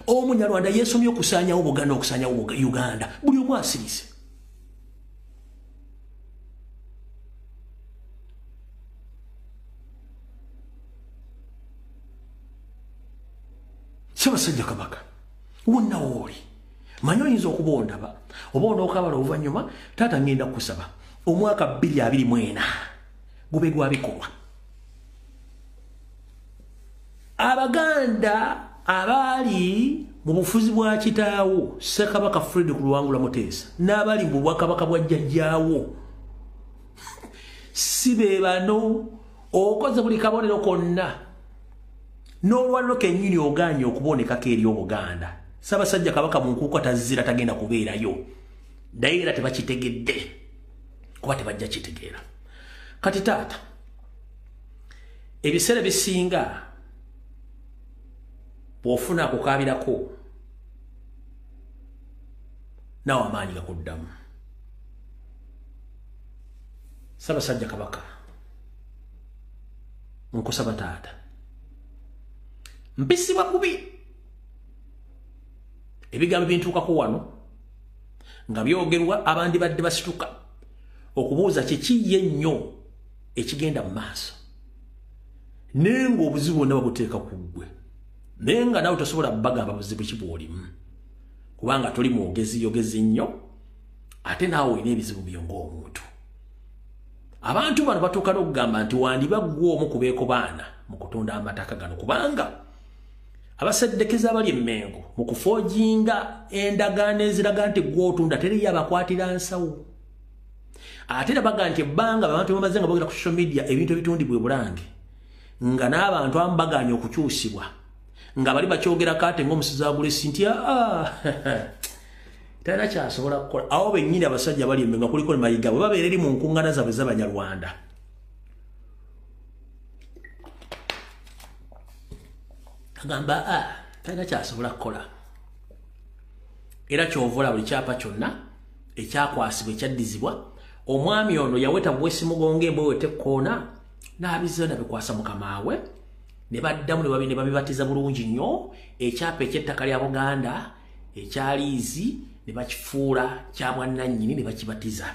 Omunyarwanda yeesomye okusaanyawo Buganda okusaanyawo Uganda buli omu asirise Ssaabasajja Kabaka wonna wooli manyi oyinza okuba ondaba oba onookabala oluvannyuma taata ngenda kukusaba omwaka 2024 gube gwa bikolwa Abaganda abaali mu bufuzi bwa kitaawo Ssekabaka Fred ku Luwangula Muteesa n'abali mu bwakabaka bwa jjajjaawo si be bano okoze buli kabonero konna n'olwaliro kennyini ogaanye okubonekako eri Obuganda Ssaabasajja Kabaka mu nkuuko tazira tagenda kubeerayo naye era tebakitegedde kuba tebajja kitegeera kati taata ebiseera bisinga bw'ofuna akukaabirako naawe amaanyi gakuddamu Ssaabasajja Kabaka nkusaba taata mpisibwa kubi ebigambo bintuukako wano nga byogerwa abandi badde basituka okubuuza kikiye nnyo ekigenda mu maaso naye ng'obuzibu bwonna babuteeka ku ggwe naye nga naawe tosobola bagamba buzibu ki bw'olimu kubanga toli mwogezi nnyo ate naawe olina ebizibu byo ng'omuntu abantu bano batuuka n'okugamba nti wandiba ggwe omu ku beeko baana mu kutunda amataka gano kubanga abaseddekeza abali emmengo mu kufoojinga endagaano eziraga nti ggwe otunda teriyo abakwatira nsawo ate era baga nti ebbanga abantu bamaze nga boogera ku social media ebintu ebitundibwa e Bulange nga n'abantu ambaganya okukyusibwa nga bali bakyogera kate ng'omusizi agula essinti talina kyasobola kukola. Awo bennyini abasajja bali embe nga kuliko ne Mayiga bwe babeera eri mu nkuŋŋaana zaabwe z'Abanyarwanda agamba talina kyasobola kukola. Era ky'ovola buli kyapa kyonna ekyakwasibwa ekyaddizibwa omwami ono yaweta bwesimugonga embwe wetekkoona n'abizza nabikwasa mukama we ne baddamu ne babibatiza bulungi nnyo ekyapa eky'ettaka lya Buganda ekyaliizi ne bakifuula kya mwannannyini ne bakibatiza.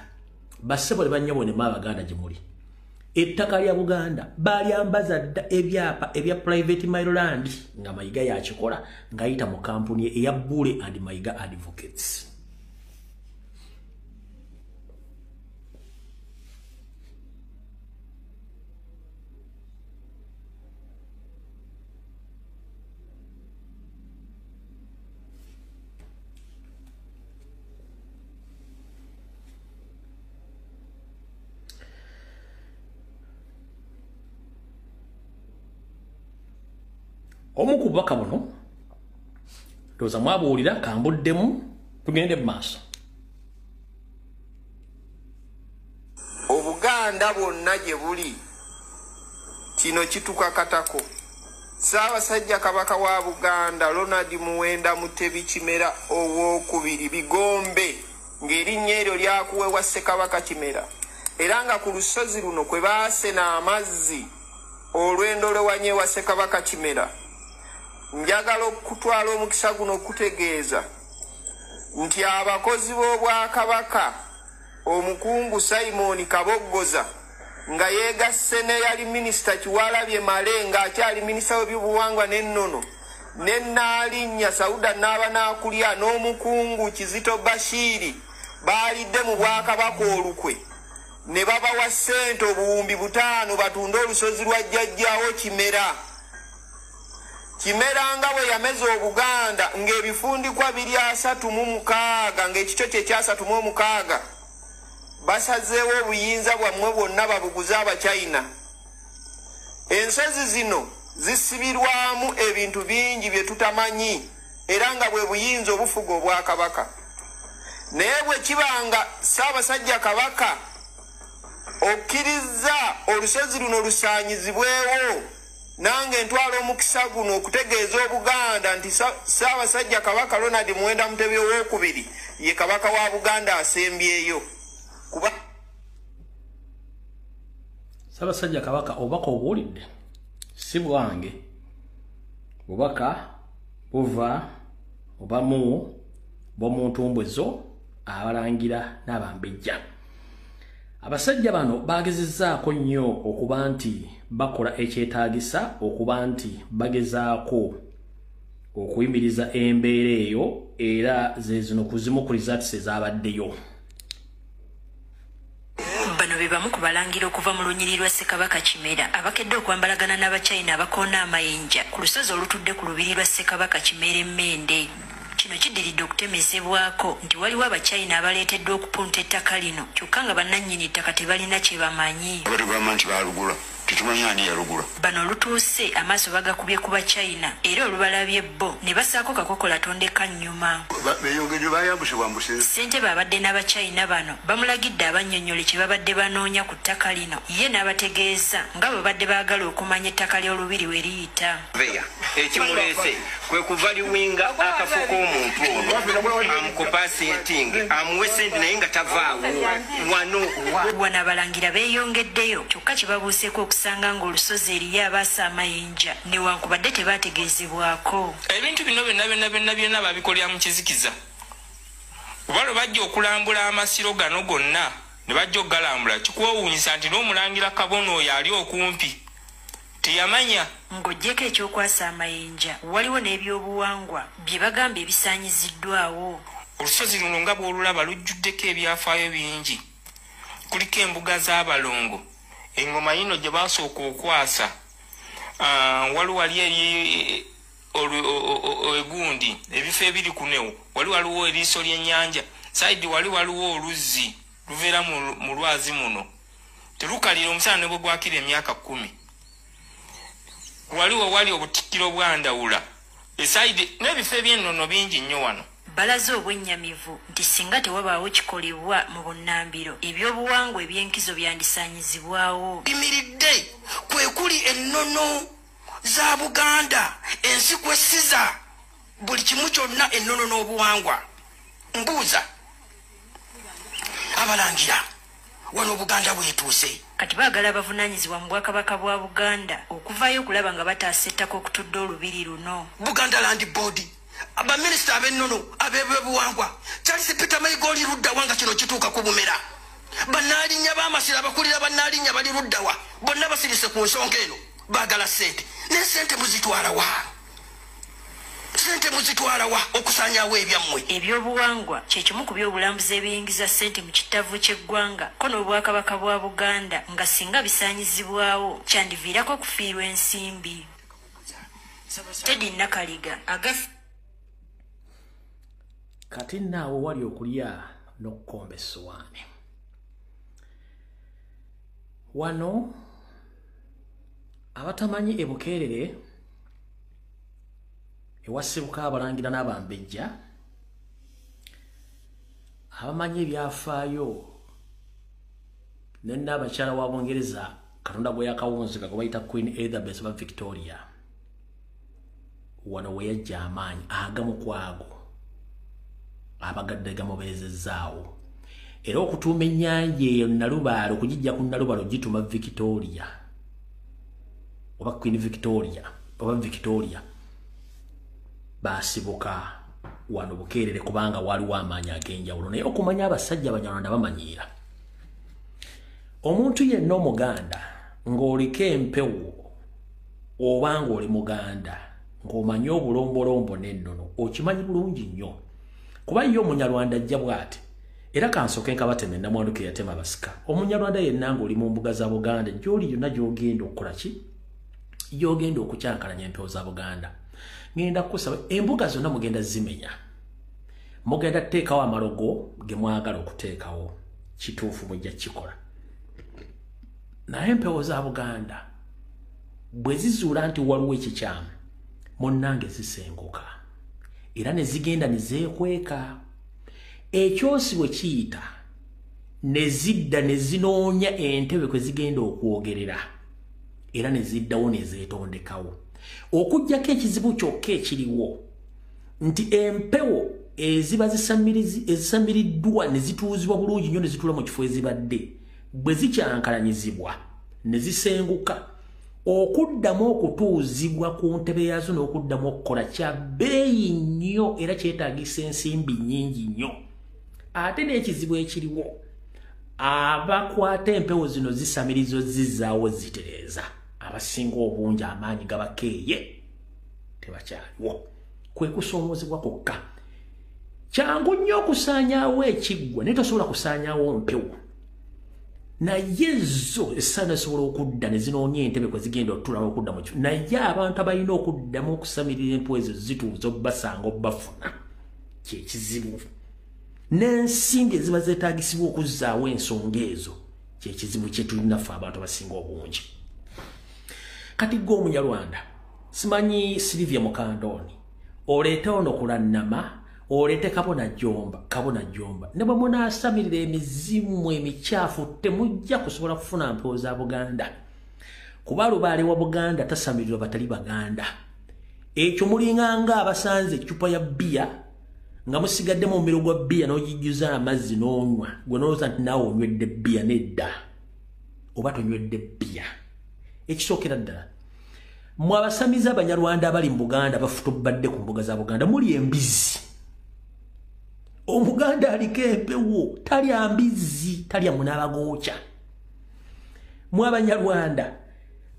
Bassebo ne bannyabo ne Abaganda gye muli ettaka lya Buganda balyambaza dda ebyapa ebya private Maryland nga Mayiga yakikola ng'ayita mu kampuni eya Bule and Mayiga Advocates. Omu ku bubaka buno ndowooza mwabuwulira kambuddemu tugende mu maaso. Obuganda bwonna gye buli kino kitukakatako. Ssaabasajja Kabaka wa Buganda Ronald Muwenda Mutebi Kimera owookubiri Bigombe ng'erinnya eryo lyakuweebwa Ssekabaka Kimera era nga ku lusozi luno kwe baasena amazzi olwendo lwewanyeewa Ssekabaka Kimera. Njagala okutwala omukisa guno okutegeeza nti abakozi b'Obwakabaka omukungu Simon Kabogozza nga yeegasse ne yali minisita Kiwalabye Male ng'akyali minisita w'ebyobuwangwa n'ennono ne Nnaalinnya Sauda Naabanaakulya n'omukungu Kizito Bashiri baalidde mu Bwakabaka olukwe ne babawa ssente obuwumbi 5 batunde olusozi lwa jjajjaawo Kimera. Kimera nga bwe yameza Obuganda ng'ebifundikwa 236 ng'ekikyo kye kya 36 basazeewo obuyinza bwammwe bwonna babuguze Abachina. Ensozi zino zisibirwamu ebintu bingi bye tutamanyi era nga bwe buyinza obufuga Obwakabaka. Naye bwe kibanga Ssaabasajja Kabaka okkiriza olusozi luno lusaanyizibwewo nange ntwala omukisa guno okutegeeza Obuganda nti Ssaabasajja Kabaka Ronald Muwenda Mutebi owookubiri ye Kabaka wa Buganda asembyeyo. Ssaabasajja Kabaka obubaka obuwulidde si bwange, bubaka buva obamu bw'omuntumbwezo abalangira n'abambejja. Abasajja bano bagezezzaako nnyo okuba nti bakola ekyetaagisa okuba nti bagezaako okuyimiriza embeera eyo era ze zino kuzimukuliza ati sezaabaddeyo. Bano be bamu ku balangira okuva mu lunyiri lwa Ssekabaka Kimera abakedde okwambalagana n'Abachina abakoona amayinja ku lusozi olutudde ku lubiri lwa Ssekabaka Kimera Emmende. Kino kiddiridde okutemesebwako nti waliwo Abachina abaleeteddwa okupunta ettaka lino kyokka nga bannannyini ttaka tebalina kye bamanyi. Gavumenti balugula tetumanyi ani yalugula. Bano olutuuse amaaso bagakubye ku Bachina era olubalabye bo ne basaako kakokola tondeka nnyuma. Beyongedde bayambusibwambuse. Ssentebe abadde n'Abachina bano bamulagidde abannyonnyole kye babadde banoonya ku ttaka lino ye n'abategeeza nga bwe badde baagala okumanya ettaka ly'olubiri we liyita. Ekimuleese kwe kuva liwinga akafo k'omuntu ono amukopasieting amuwe sente naye nga tavaawo wano abalangira beeyongeddeyo kyokka kibabuuseeko okusanga ng'olusozi eriyo abaasa amayinja newankubadde tebaategeezebwako. Ebintu bino byonna babikolera mu kizikiza. Kuba lwe bajja okulambula amasiro gano gonna ne bajja okugalambula kikwewuunyisa nti n'omulangira Kabona oyo ali okumpi teyamanya. Ng'oggyeko ekyokwasa amayinja waliwo n'ebyobuwangwa bye bagamba ebisaanyiziddwawo. Olusozi luno nga bw'olulaba lujjuddeko ebyafaayo bingi. Kuliko embuga z'abalongo, engoma yino gye basooka okwasa, waliwo eri egundi ebifo ebiri kunewo waliwo eriiso ly'ennyanja saidi waliwo oluzzi luveera mu lwazi muno terukalira omusana ne bwe gwakira emyaka 10. waliwo wali obutikkiro bwandawula esaidi n'ebifo eby'ennono bingi nnyo wano. Balaze obwennyamivu nti singa tewabaawo kikolebwa mu bunnambiro ebyobuwangwa eby'enkizo byandisanyizibwawo. Bimiridde kwe kuli ennono za Buganda ensi kwessiza buli kimu kyonna ennono n'obuwangwa. Mbuuza abalangira wano Buganda bwetuuse. Kati baagala abavunaanyizibwa mu Bwakabaka bwa Buganda okuvaayo okulaba nga bataasa ettaka okutudde olubiri luno. Buganda Land Board abaminisita ab'ennono ab'ebyobuwangwa Charles Peter Mayiga oli luddawa nga kino kituuka ku bumera. Bannaalinnya b'amasiro abakulira bannaalinnya bali luddawa bonna basirise ku nsonga eno baagala ssente. Ne ssente muzitwala wa? Ssente muzitwala wa okusaanyaawo ebyammwe? Ebyobuwangwa kye kimu ku byobulambuzi ebiyingiza ssente mu kitavu ky'eggwanga ko n'Obwakabaka bwa Buganda nga singa bisaanyizibwawo kyandiviirako okufiirwa ensimbi. Teddy Nakaliga kati naawe wali okulya n'okukomba essowaani. Wano abatamanyi ebukeerere ewasibuka abalangira n'abambejja abamanyi ebyafaayo ne n'abakyala wa Bungereza Katonda gwe yakawunzika gwe bayita Queen Elizabeth wa Victoria. Wano we yajja amaanyi agamu kwago abagadde gamubeezezaawo era okutuuma ennyanja eyo Nalubaale okugijja ku Nalubaale gituma Victoria oba Queen Victoria oba Victoria basibuka wano bukeerere kubanga waliwo amaanyi ag'enjawulo naye okumanya abasajja Abanyarwanda bamanyiira. Omuntu yenna Omuganda ng'oliko empewo oba ng'oli Muganda ng'omanyi obulombolombo n'ennono okimanyi bulungi nnyo kuba ye Omunyarwanda ajja bw'ati era kansooke nkabateme Namwanduke yatema basika. Omunyarwanda yenna ng'oli mu mbuga za Buganda gy'oli yonna gy'ogenda okukola ki? Gy'ogenda okukyankalanya empewo za Buganda. Ngenda kusaba embuga zonna mugenda zimenya. Mugenda teekawo amalogo ge mwagala okuteekawo kituufu mujja kikola. Naye empewo za Buganda bwe zizuula nti waliwo ekikyamu munnange zisenguka era ne zigenda ne zeekweka. Ekyosi bwe kiyita ne zidda ne zinoonya entebe kwe zigenda okwogerera era ne ziddawo ne zeetondekawo. Okujjako ekizibu kyokka ekiriwo nti empewo eziba zisamiriddwa ne zituuzibwa bulungi nnyo ne zituula mu kifo ezibadde bwe zikyankalanyizibwa ne zisenguka okuddamu okutuuzibwa ku ntebe yaazo n'okuddamu okukola kya bbeeyi nnyo era kyetaagisa ensimbi nnyingi nnyo. Ate n'ekizibu ekiriwo abakwata empewo zino zisamirizo zizzaawo zitereeza abasinga obungi amaanyi gabakeeye tebakyaliwo kwe kusoomozebwa kwokka. Kyangu nnyo okusaanyaawo ekiggwa naye tosobola kusaanyaawo mpewo naye zo essana esobola okudda ne zinoonya entebe kwe zigenda otuulamu okudda mu kifo naye abantu abalina okuddamu okusamirira empewo ezo zituuza obbasanga obbafuna kyekizibu. N'ensimbi eziba zeetaagisibwa okuzzaawo ensonga ezo kyekizibu kye tulinaffe abantu abasinga obungi. Kati gwe Omunyarwanda simanyi Silivia Mukandooni oleetewo n'okulannama oleete Kabona Jomba ne bwe munaasamirira emizimu emikyafu temujja kusobola kufuna mpewo za Buganda kuba Lubaale wa Buganda tasamirirwa batali Baganda. Ekyo mulinganga abasanze eccupa ya bbiya nga musigaddemu omumiro gwa bbiya n'ogijjuza amazzi n'onywa gwe n'olowooza nti naawe onywedde bbiya nedda oba tonywedde bbiya. Ekisookera ddala mmwe abasamizi Abanyarwanda abali mu Buganda bafutubadde ku mbuga za Buganda muli embizi. Omuganda aliko empewo talya mbizi talya munaabagookya. Mmwe Abanyarwanda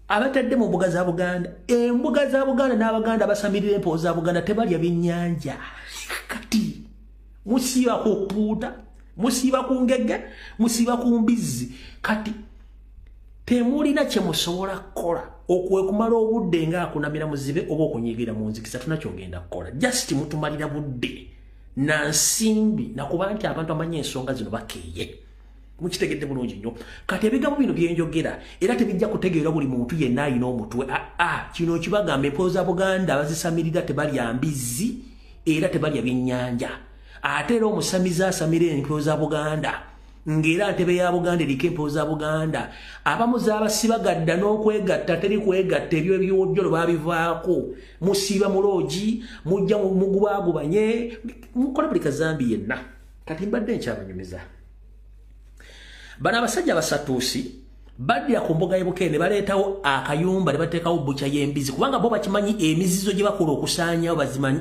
abatadde mu mbuga za Buganda embuga za Buganda n'Abaganda basamirira empewo za Buganda tebalya byennyanja. Kati musiiba ku puuta musiiba ku ngege musiiba ku mbizi kati temulina kye musobola kukola okwekumala obudde ng'akunamira muzibe oba okunyigira mu nzikiza tunakyogenda kukola just mutumalira budde na nsimbi nakuba nti abantu amanyi ensonga zino bakeeye mukitegedde bulungi nnyo kati ebigambo bino byenjogera era tebijja kutegeera buli muntu yenna alina omutwe kino kibagamba empoza Buganda bazisamirira tebalya mbizzi era tebalya byennyanja ate era omusamiza asamira empoza Buganda ngera ntebe ya Buganda eriko empoza Buganda abamu zaabasibagadda n'okwegatta teri kwegatta ebyo ebyojjolo babivaako musiiba mu LUJJI mujja mugubagubanye mukola buli kazambi yenna kati mbadde nkyabanyumiza bana abasajja basatuusi badya ku mbuga y'Ebukere ne baleetawo akayumba ne bateekawo bukya y'embizi kubanga bo bakimanyi emizizo gye bakola okusaanyawo bazimanyi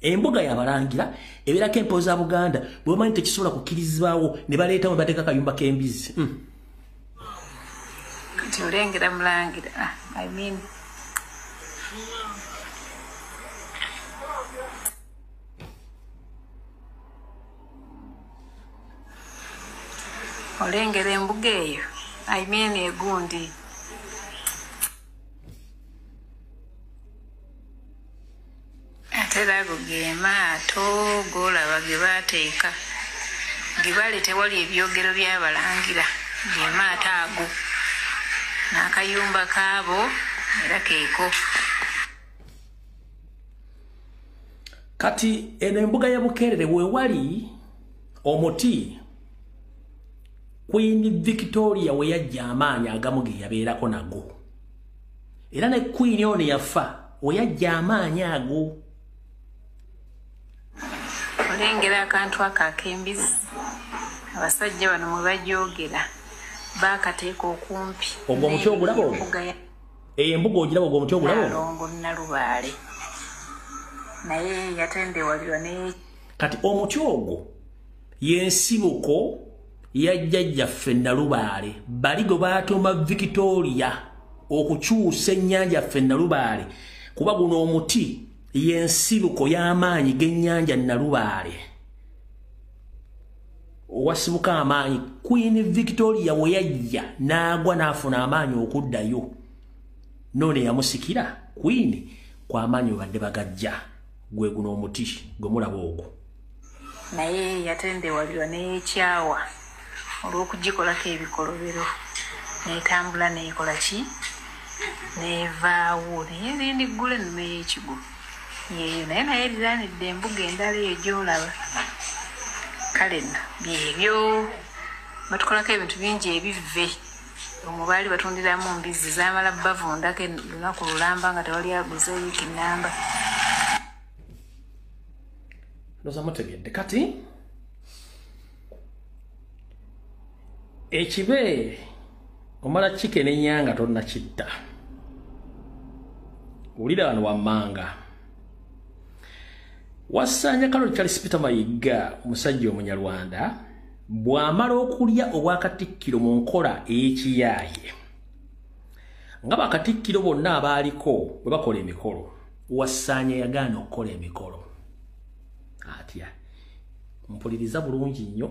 embuga y'abalangira ebeerako empoza Buganda bwe bamanyi tekisobola kukkirizibwawo ne baleetawo ne bateeka akayumba k'embizi kati olengera mulangira olengera embuga eyo egundi ate ago ge maato golaba ge bateeka ge bali tewali ebyogero by'abalangira ge maato ago n'akayumba kaabo era keeko kati eno embuga ya Bukerere wewali omuti Queen Victoria we yajja amaanyi agamu ge yabeerako nago era ne Queen ono yafa we yajja amaanyi ago olengera akantu akakembizi abasajja bano mwe bajogera bakateeka okumpi ogwo omuti ogulaba ogwo embuga ogiraba ogwo omuti ogulaba Longo Nalubaale naye yatendewalirwa ne kati omuti ogwo yensibuko yajjajjaffe Nalubaale baligo baatuma Victoria okukyusa ennyanja ffe Nalubaale kuba guno omuti yensibuko y'amaanyi g'ennyanja Nalubaale owasibuka amaanyi Queen Victoria we yajja n'agwa n'afuna amaanyi okuddayo none yamusikira Queen kwa amaanyi badde bagajja gwe guno omuti gwe mulaba ogwo naye yatendewalirwa n'ekyawa olw'okugikolako ebikolobero n'etambula n'ekola ki n'evaawo naye erindi ggula ennume y'ekigulu yeeyo naye eriranidde embuga endala eyo gy'olaba kale nno byebyo batukolako ebintu bingi ebivve omwo baali batundiramu mbizzi zaamala bavundako lunaku lulamba nga tewali aguze wiiki nnamba ndoza mutegedde kati ekibe omala kike n'ennyanga tonna kitta wulira wano wammanga wasaanya Kaloli Charles Peter Mayiga omusajja omunyarwanda bw'amala okulya obwakatikkiro mu nkola ey'ekiyaaye nga bakatikkiro bonna abaaliko bwe bakola emikolo wasaanya yagaana okukola emikolo atya mpuliriza bulungi nnyo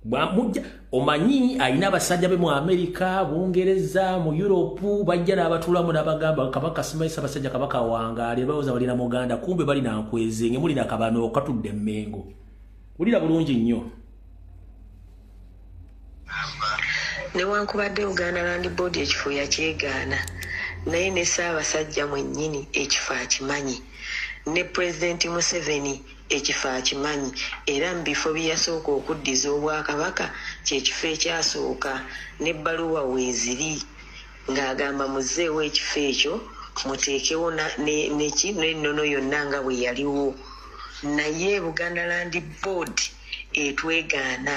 bwamujja omanyi ayina abasajja be mu Amerika Bungereza mu Europe bajja n'abatuulamu n'abagamba Kabaka simayisa abasajja Kabaka wangaale bawoza balina muganda kumbe bali nankweze nge muli nakabano okatudde Mmengo ulira bulungi nnyo newankubadde Uganda Land Board ekifo yakyegaana naye ne Ssaabasajja mwennyini ekifo akimanyi ne President Museveni ekifo akimanyi era mu bifo byasooka okuddiza Obwakabaka kyekifo ekyasooka n'ebbaluwa weeziri ng'agamba muzzeewo ekifo ekyo muteekewo n'ennono yonna nga bwe yaliwo naye Buganda Land Board etwegaana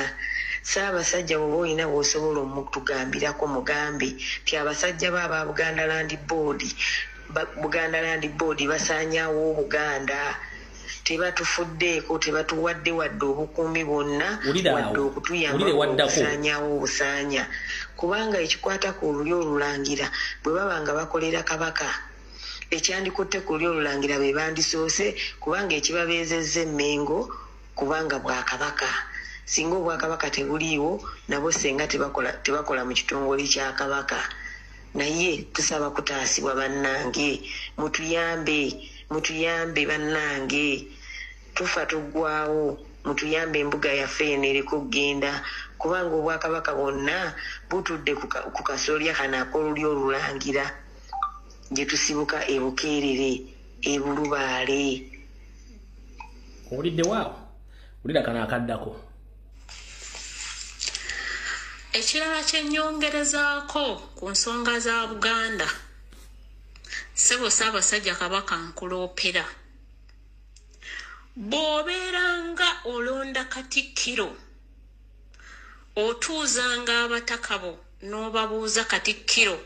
Ssaabasajja bw'oba olina bw'osobola omutugambirako mugambe ti abasajja baaba Buganda Land Board basaanyaawo Obuganda tebatufuddeeko tebatuwadde wadde obukuumi bonna wadde okutuyamba okusaanyaawo obusaanya kubanga ekikwata ku lulyo olulangira bwe baba nga bakolera Kabaka ekyandikutte ku lulyo olulangira be bandisoose kubanga ekibabeezezza Mmengo kubanga Bwakabaka singa Obwakabaka tebuliiwo nabo senga tebakola mu kitongole kya Kabaka naye tusaba kutaasibwa bannange mutuyambe bannange tufa tuggwaawo mutuyambe embuga yaffe eno eriko kugenda kubanga obwakabaka bwonna butudde ku kasolya kano akoluli olulangira gye tusibuka e Bukeerere e Bulubaale. Owulidde waawo wulira kano akaddako. Ekirala kyennyongerezaako ku nsonga za Buganda, Ssebo Ssaabasajja Kabaka nkuloopera, bw'obeeranga olonda Katikkiro otuuzanga abataka bo n'obabuuza Katikkiro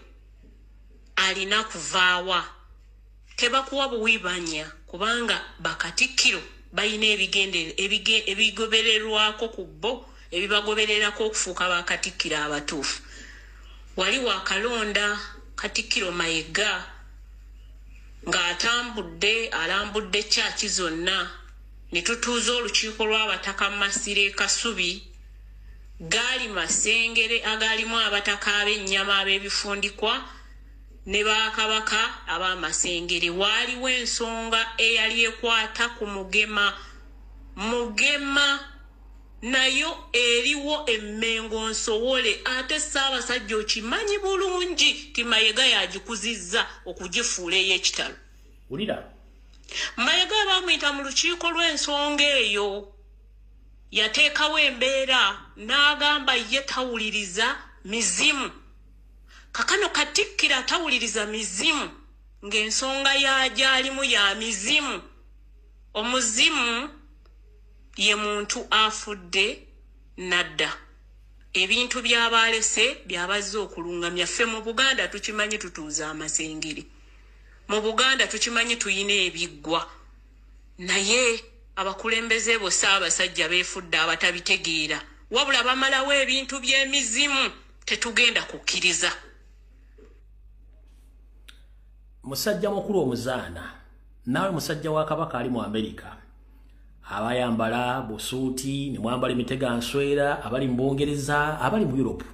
alina kuvaawa, tebakuwa buwibanya kubanga bakatikkiro balina ebigobererwako ku bo ebibagobererako okufuuka bakatikkiro abatuufu. Wali wakalonda Katikkiro Mayiga ng'atambudde alambudde kyaki zonna, ne tutuuza olukiiko lw'abataka Masire Kasubi, gaali masengere agalimu abataka ab'ennyama ab'ebifundikwa ne bakabaka ab'amasengere. Waaliwo ensonga eyali ekwata ku Mugema nayo eriwo emmengo nsowole, ate Ssaabasajja okimanyi bulungi ti Mayiga yagikuzizza okugifuula ey'ekitalo. Wulira Mayiga baamuyita mu lukiiko lw'ensonga eyo, yateekawo embeera n'agamba ye tawuliriza mizimu. Kakano Katikkiro atawuliriza mizimu ng'ensonga yagyalimu ya mizimu. Omuzimu ye muntu afudde nadda. Ebintu by'abalese byabazze okulungamya. Ffe mu Buganda tukimanyi tutuuza amasengeri. Mu Buganda tukimanyi tuyina ebiggwa. Naye abakulembeze bo Ssaabasajja beefudde abatabitegeera. Wabula bamalawo ebintu by'emizimu, tetugenda kukkiriza. Musajja mukulu omuzaana, nawe musajja wa Kabaka ali mu Amerika, abayambala busuuti ne mwambala emitega nswera, abali mu Bungereza, abali mu Europe,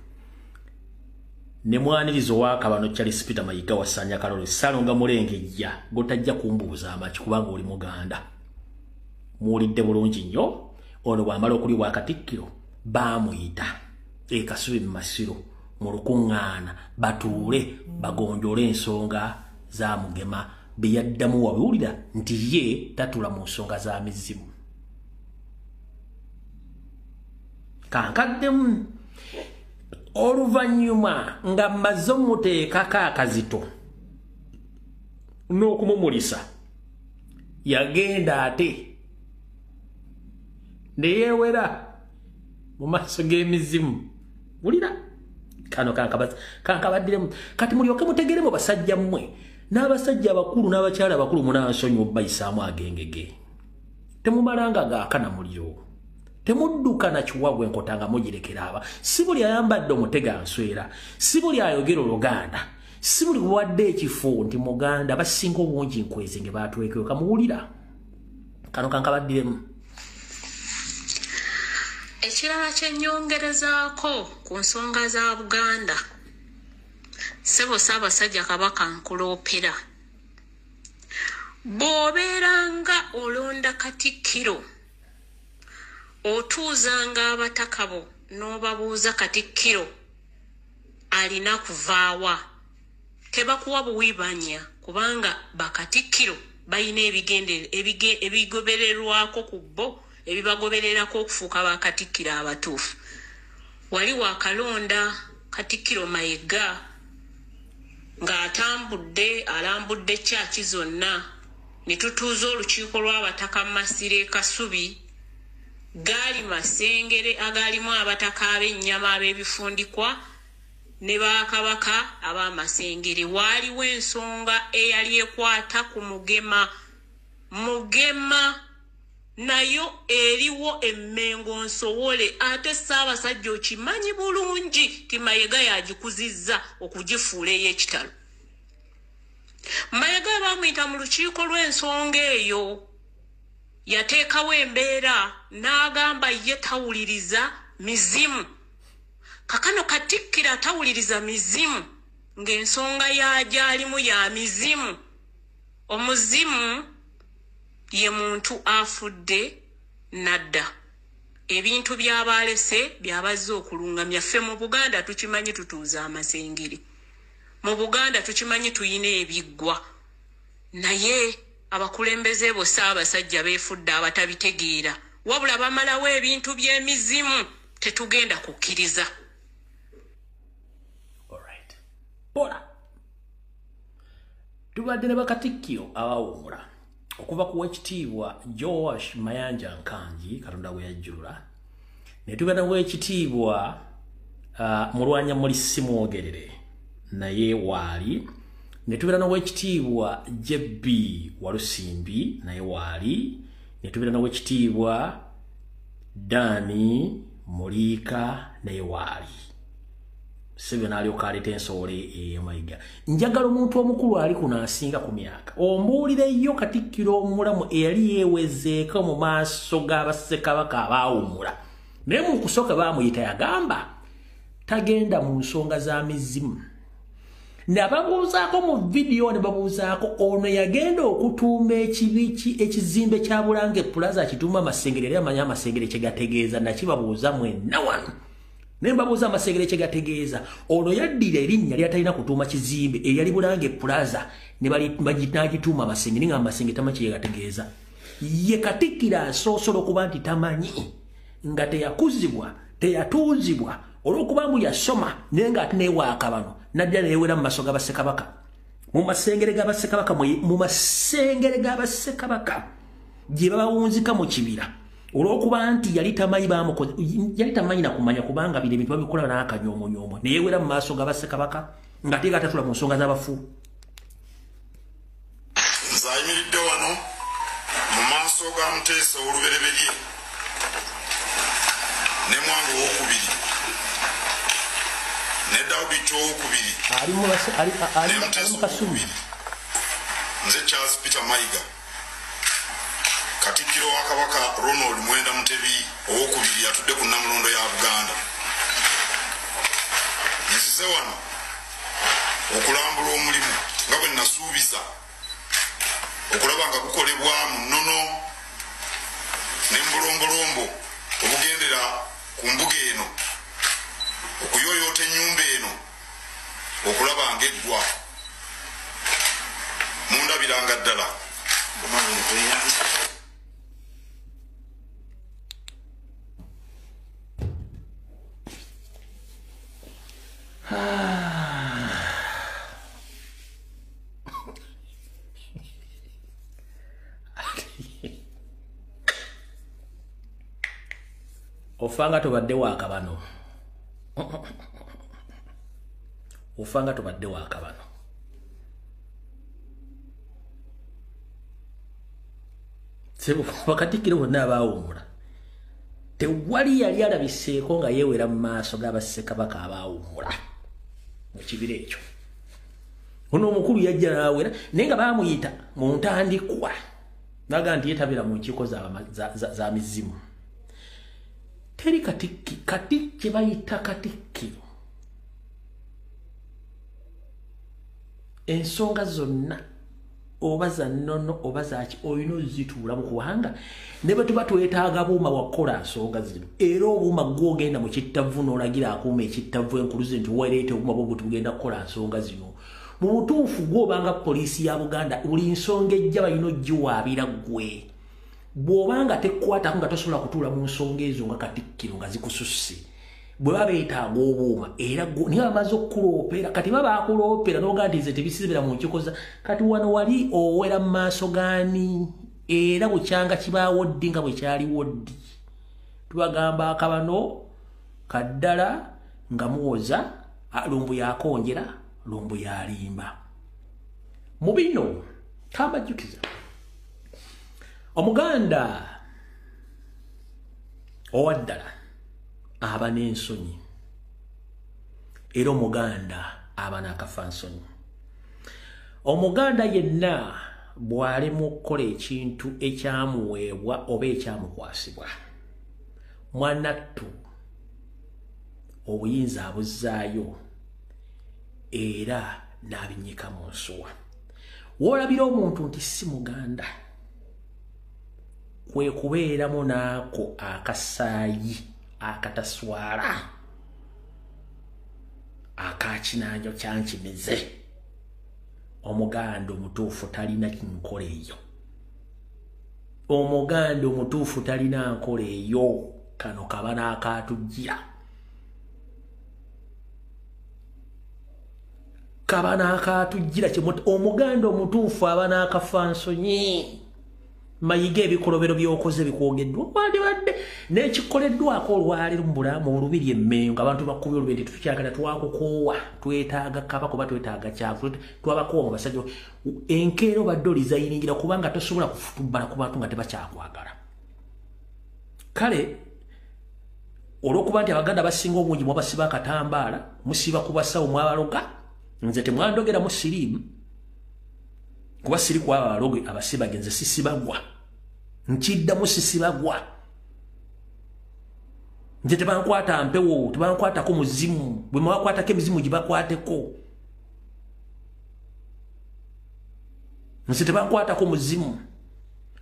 ne mwanirizo wa Kabano Charles Peter Mayiga wasanya Kalolo Salonga mulengejja gotajja kumbuuza amaki kubanga oli Muganda. Muwulidde bulungi nnyo. Ono bwamala okuli wa Katikkiro baamuyita e Kasubi mu Masiro mu lukuŋŋaana batuule bagonjole ensonga za Mugema beyaddamu wabiwulira nti ye tatula mu nsonga za mizimu. Kankaddemu oluvannyuma nga mmaze omuteekako akazito n'okumumulisa, yagenda ate ne yeewera mu maaso g'emizimu. Wulira kano kankabaddiremu kati mulyoke mutegeremu basajja mmwe n'abasajja abakulu n'abakyala abakulu munansonyi bayisaamu agengege. Temumalanga gaakana muliro, temudduka na kiwagwe enkota nga mugirekera aba. Si buli ayambadde omutega nswera, si buli ayogera Oluganda, si buli wadde ekifo nti Muganda basinga obungi nkweze nge baatwekyoka. Muwulira kano kankabaddiremu. Ekirala kyennyongerezaako ku nsonga za Buganda, Ssebo Ssaabasajja Kabaka nkuloopera, bw'obeeranga olonda Katikkiro otuuzanga abataka bo n'obabuuza Katikkiro alina kuvaawa, tebakuwa buwibanya kubanga bakatikkiro balina ebigobererwako ku bo ebibagobererako okufuuka bakatikkiro abatuufu. Wali wakalonda Katikkiro Mayiga ng'atambudde alambudde kyaki zonna, ne tutuuza olukiiko lw'abataka Masire Kasubi, gaali masengere agalimu abataka ab'ennyama ab'ebifundikwa ne bakabaka ab'amasengere. Waaliwo ensonga eyali ekwata ku Mugema nayo eriwo emmengo nsowole, ate Ssaabasajja okimanyi bulungi ti Mayiga yagikuzizza okugifuula ey'ekitalo. Mayiga baamuyita mu lukiiko lw'ensonga eyo, yateekawo embeera n'agamba ye tawuliriza mizimu. Kakano Katikkiro atawuliriza mizimu ng'ensonga yagyalimu ya mizimu. Omuzimu ye muntu afudde nadda. ebintu byabalese byabazze okulungamya ffe mu Buganda tukimanyi tutuuza amasengere. Mu Buganda tukimanyi tuyina ebiggwa. Naye abakulembeze bo Ssaabasajja beefudde abatabitegeera. Wabula bamalawo ebintu by'emizimu tetugenda kukkiriza. Alright. Bora. Tubadde ne bakatikkiro abawummula okuva ku w'ekitiibwa Joash Mayanja Nkanji Katonda we yajjulula. Ne tubadde w'ekitiibwa Mulwanya Mulisi Mwogerere naye waali. Ne tubadde w'ekitiibwa JB Walusimbi naye waali. Ne tubadde w'ekitiibwa Dani Mulika naye waali. Seven alyoka aleta ensowole Mayiga. Njagala omuntu omukulu ali kuno asinga ku myaka. Ombuulireyo Katikkiro omulamu eyali yeewezeeko mu maaso g'Abassekabaka abaawummula. Naye mu kusooka baamuyita yagamba tagenda mu nsonga za mizimu. Ne babuuzaako mu vidiyo ne babuuzaako ono yagenda okutuuma ekizimbe kya Bulange Plaza kituuma amasengere era amanya amasengere kye gategeeza nakibabuuza mwenna wano. Ne mbabuuza amasengere kye gategeeza ono yaddira erinnya lyatalina kutuuma kizimbe eyali Bulange Plaza ne bagituuma amasengere nga amasengere tamanyi kye gategeeza. Ye Katikkiro asoosola okuba nti tamanyi nga teyakuzibwa teyatuuzibwa olw'okuba mbu yasoma naye ng'ate neewaaka bano najja neewera mu maaso g'Abassekabaka. Mu masengere g'Abassekabaka gye babawunzika mu kibira olw'okuba nti yali tamanyi nakumanya kubanga bino ebintu babikola n'akanyoomonyooma neyeewera mu maaso g'Abassekabaka ng'ate gatatula mu nsonga z'abafu. Nze ayimiridde wano mu maaso ga Muteesa olubereberye ne Mwangi owokubiri ne Daudi Kyowokubiri ne Muteesa owokubiri. Nze Charles Peter Mayiga Katikkiro wa Kabaka Ronald Mwenda Mutebi owokubiri atudde ku Namulondo ya Buganda. Nzize wano okulambula omulimu nga bwe nasuubiza okulaba nga gukolebwa mu nnono n'embulombolombo obugendera ku mbuga eno okuyooyoota ennyumba eno okulaba ng'eggwa mundabiranga ddala. Ofanga tubadde waaka bano. Ofanga tubadde waaka bano. Sebo Katikkiro bonna abaawummula. Tewali yali alabiseeko nga yeewera mu maaso g'Abassekabaka abaawummula mu kibira ekyo. Ono omukulu yajja n'awera naye nga baamuyita mu ntandikwa naga nti yeetabira mu nkiiko za mizimu. Teri Katikkiro bayita Katikkiro ensonga zonna oba za nnono oba zaki olina ozituula mu kubanga ne bwe tuba twetaaga buuma wakola nsonga zino era obuuma gwogenda mu kittavu n'olagira akuuma ekittavu enkuluze nti weereete obuuma bwo tugenda kukola nsonga zino mu butuufu gw'obanga poliisi ya Buganda buli nsonga ejja balina ogiwaabira ggwe bw'obanga tekkwatako nga tosobola kutuula mu nsonga ezo nga Katikkiro nga zikususse bwe babeetaaga obuuma era niye bamaze okukuloopera kati baba bakuloopera n'oga nti nze tebisibira mu nkikoza kati wano wali owera mu maaso gaani era bukyanga kibaawo ddi nga bwe kyaliwo ddi tubagamba akabano kaddala nga muwoza Lumbuye akonjera Lumbuye alimba mu bino kambajjukiza Omuganda owaddala aba n'ensonyi era Omuganda aba n'akafansonyi. Omuganda yenna bw'alema okukola ekintu ekyamuweebwa oba ekyamukwasibwa mwanattu obuyinza abuzzaayo era n'abinyika mu nsuwa. W'olabira omuntu nti si Muganda kwe kubeeramu naako akasaayi akataswala akakinanjo kyankimize. Omuganda omutuufu talina nkola eyo. Omuganda omutuufu talina nkola eyo. Kano kaba n'akatujjira. Kaba n'akatujjira omuganda omutuufu aba n'akafansonyi. Mayiga ebikolobero by'okoze bikwogeddwa wandibadde n'ekikoleddwako olwaleero mu Mulubiri Emmengo abantu bakubye olubiri tukyagala twakukoowa twetaaga Kabaka oba twetaaga kyavu twabakoowa mu Basajja enkeero badde olizayiningira kubanga tosobola kufutubbala ku bantu nga tebakyakwagala. Kale olw'okuba nti Abaganda basinga obungi mwabasiba akatambaala musiba ku basawo mwabaloga nze temwandogera mu siriimu kuba siri kwa abaloge abasiba genze sisibagwa nkiddamu sisibagwa nze tebankwata mpewo tebankwatako muzimu bwe mwakwatako emizimu gibakwateko nze tebankwatako muzimu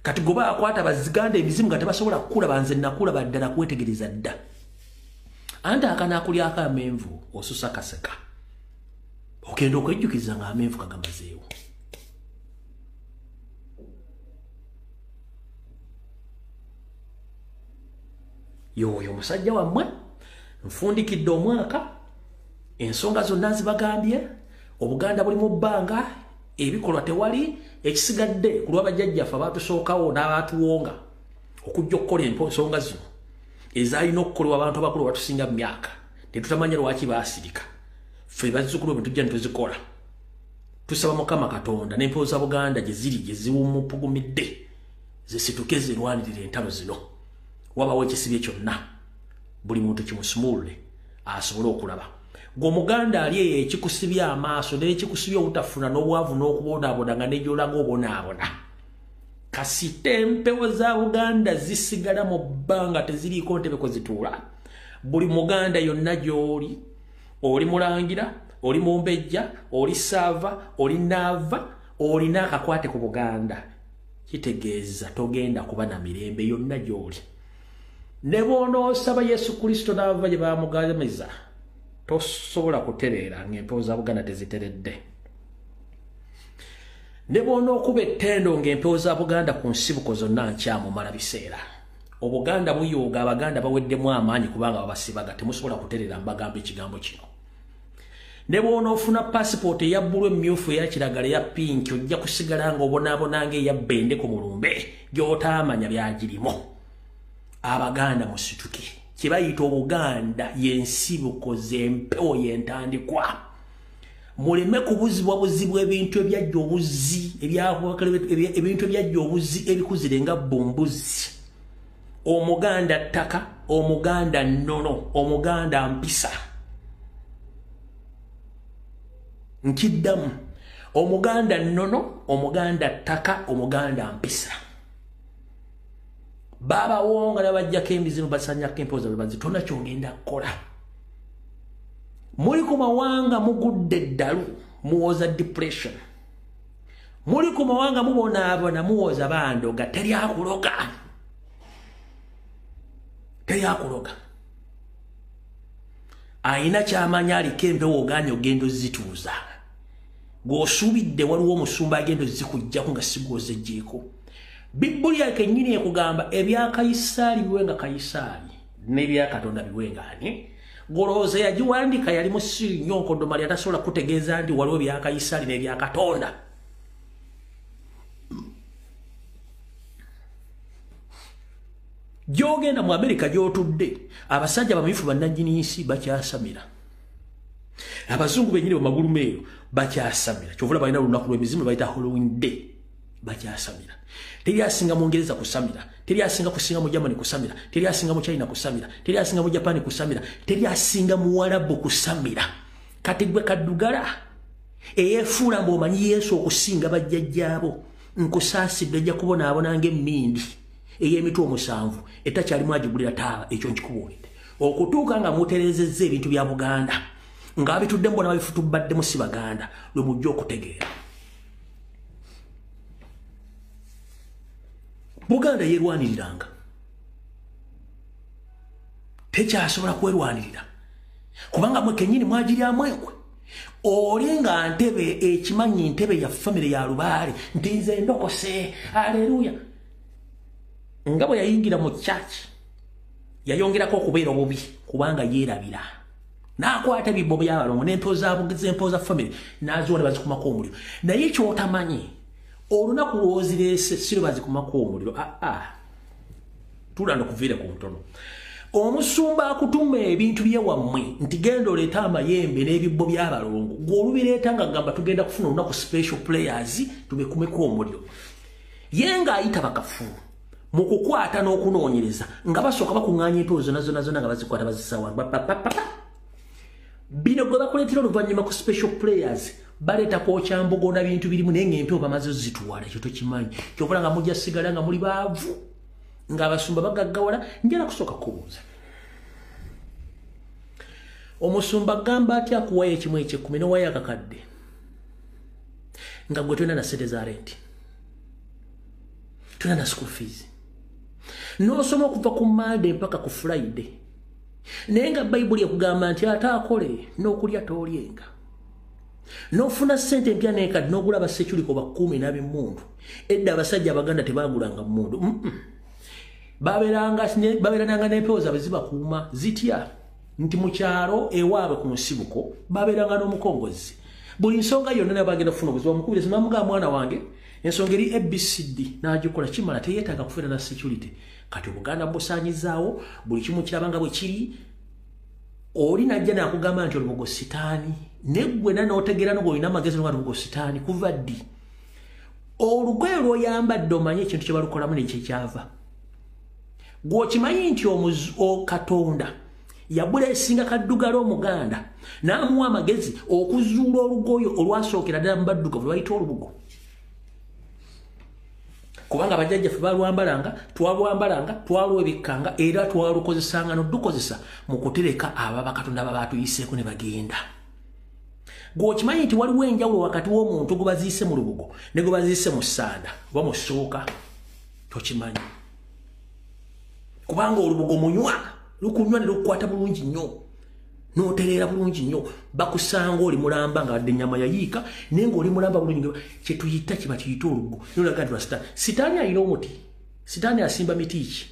kati goba akwata baziganda emizimu nga tebasobola kukula banze nakula baddala kwetegereza dda anti akanakulyako amenvu osusa kaseka okenda okwejjukiza nga amenvu kagamazeewo. Yoyo musajja wammwe nfundikidde omwaka ensonga zonna zibagambye Obuganda buli mu bbanga ebikolwa tewali ekisigadde ku lw'abajjajjaffe abaatusookawo n'abaatuwonga okujja okukola ensonga zino ezaalina okukolebwa abantu abakulu batusinga mu myaka tetutamanya lwaki baasirika ffe bazzukulu bwe tujja ne tuzikola. Tusaba Mukama Katonda n'empewo za Buganda gye ziri gye ziwummupugumidde zisituke zirwanirire entalo zino. Wabawo ekisibye kyonna buli muntu kimusumulule asobole okulaba. G'Omuganda ali eyo ekikusibye amaaso n'ekikusibye obutafuna n'obwavu n'okubonaabona nga n'egyolaga obonaabona. Kasite empewo za Buganda zisigala mu bbanga teziriiko ntebe kwe zituula. Buli Muganda yonna gy'oli oli mulangira oli mumbejja oli saava oli naava olina akakwate ku Buganda kitegeeza togenda kuba na mirembe yonna gy'oli. Ne bw'onoosaba Yesu Kristo n'ava gye bamugamiza tosobola kutereera ng'empewo za Buganda teziteredde. Ne bw'onookuba ettendo ng'empewo za Buganda ku nsibuko zonna nkyamumala biseera. Obuganda buyooga Abaganda baweddemu amaanyi kubanga babasibaga temusobola kutereera mbagamba ekigambo kino. Ne bw'onoofuna passport eya bbulu emmyufu eya kiragala eya pinki ojja kusigala ng'obonaabona ng'eya bbende ku mulumbe gy'otaamanya byagirimu. Abaganda musituke kye bayita Obuganda y'ensibuko z'empewo y'entandikwa. Muleme kubuzibwa ebintu ebyajja obuzi ebintu ebyajja obuzi ebikuzire nga bbumbuzi. Omuganda ttaka, Omuganda nnono, Omuganda mpisa. Nkiddamu Omuganda nnono, Omuganda ttaka, Omuganda mpisa. Baba wonga nabajjako emizimu basanyako empewo zaabwe bazitona kyongenda kukola. Muli ku mawanga mugudde eddalu muwoza depression. Muli ku mawanga mubonaabona muwoza bandoga teryakuloga. Teryakuloga. Ayina kyamanya aliko empewo ogaanye ogenda ozituuza. Gw'osuubidde waliwo omusumba agenda ozikuggyako nga sigw'ozeggyeko. Bibbuliya kennyini ekugamba ebya Kayisaali biwenga Kayisaali n'ebya Katonda biwenga ani. Golooza yagiwandika yali musiri nnyo nkodomali atasobola kutegeeza nti waliwo ebya Kayisaali n'ebya Katonda. Gy'ogenda mu Amerika gy'otudde abasajja bamyufu bannannyiniisi bakyasamira. Abazungu bennyini bamagulu meeru bakyasamira. Kyovula balina olunaku lw'emizimu bayita Halloween Day bakyasamira. Teri asinga mu Ngereza kusamira, teri asinga kusinga mu Germany kusamira, teri asinga mu China kusamira, teri asinga mu Japan kusamira, teri asinga mu Warabu kusamira. Kati gwe kaddugala eyeefuula ng'omanyi Yesu okusinga bajjajjaabo nkusaasidde ojja kubonaabona ng'emmindi ey'emitwe 7 etakyalimu agigulira taaba ekyo nkikubuulidde. Okutuuka nga mutereezezza ebintu bya Buganda ng'abitudde mbona babifutubaddemu si Baganda lwe mujja okutegeera. Buganda yerwaniriranga tekyasobola kwerwanirira kubanga mwe kenyini mwagiryamu enkwe olinga ntebe ekimanyi ntebe ya family ya Lubaale ntinze ndokose haleluya nga bwe yayingira mu church yayongerako okubeera obubi kubanga yeerabira n'akwata ebibbo by'abalongo n'empoza family n'aziwa ne bazikumako omuliro naye kyotamanyi olunaku lwozirese siro bazikumako omuliro tulanda okuviire ku ntono omusumba akutuma ebintu byewammwe nti genda oleeta amayembe n'ebibbo by'abalongo gw'olubireeta nga gamba tugenda kufuna olunaku special players tubekumeko omuliro ye ng'ayita bakafu mu kukwata n'okunoonyereza nga basooka bakuŋŋaanya empewo zonna nga bazikwata bazisawa bino gwe bakuleetera oluvannyuma ku special players baleeta kwokyambogo na bintu birimu naye ng'empewo bamaze zitwala ekyo tokimanyi kyokola nga mujja sigala nga muli baavu ng'abasumba bagaggawala njala kusooka kubuuza omusumba gamba atya akuwayo ekimu ekyekumi n'owayo akakadde nga gwe tolina na sente za renti tolina na school fees n'osoma okuva ku Monday mpaka ku Friday naye nga bayibuli ekugamba nti ate akole n'okulya toolyenga n'ofuna sente empya n'enkadde n'ogula abaseculiko bakumi n'ab'emmundu edda abasajja abaganda tebaagulanga mmundu babeeranga n'empewo zaabwe zibakuuma zitya nti mu kyalo ewaabwe ku nsibuko babeeranga n'omukongozi buli nsonga yonna naye bagenda kufuna obuzibu bamukubiriza n'amugamba mwana wange ensonga eri ABCD n'agikola kimala teyeetaaga kubeera na security kati Obuganda busanyizaawo buli kimu kirabanga bwe kiri oli najja n'akugamba nti olubugo sitaani neggwe n'otegeera n'olina amagezi nga olubugo sitaani kuva ddi olugoye lw'oyambadde omanye ekintu kye balukolamu nekyekyava gw'okimanyi nti Katonda yabuleesinga kaddugala Omuganda n'amuwa amagezi okuzuula olugoye olwasookera ddala mu baddugavu lwayita olubugo kubanga abajjajjaffe twalwambalanga twalwebikkanga era twalukozesanga n'odukozesa mu kutereka ababa Katonda baba batuyiseeko ne bagenda gw'okimanyi nti waliwo enjawulo wakati w'omuntu gwe baziise mu lubugo ne gwe baziise mu ssanda oba mu ssuuka tokimanyi kubanga olubugo munywa lukunywa ne lukukwata bulungi nnyo n'otereera bulungi nnyo bakusanga oli mulamba nga wadde ennyama yayiika naye ng'oli mulamba bulungi nnyo kyetuyita kiba kiyita olubugo nolaga nti lwa sitaani sitaani alina omuti sitaani asimba miti ki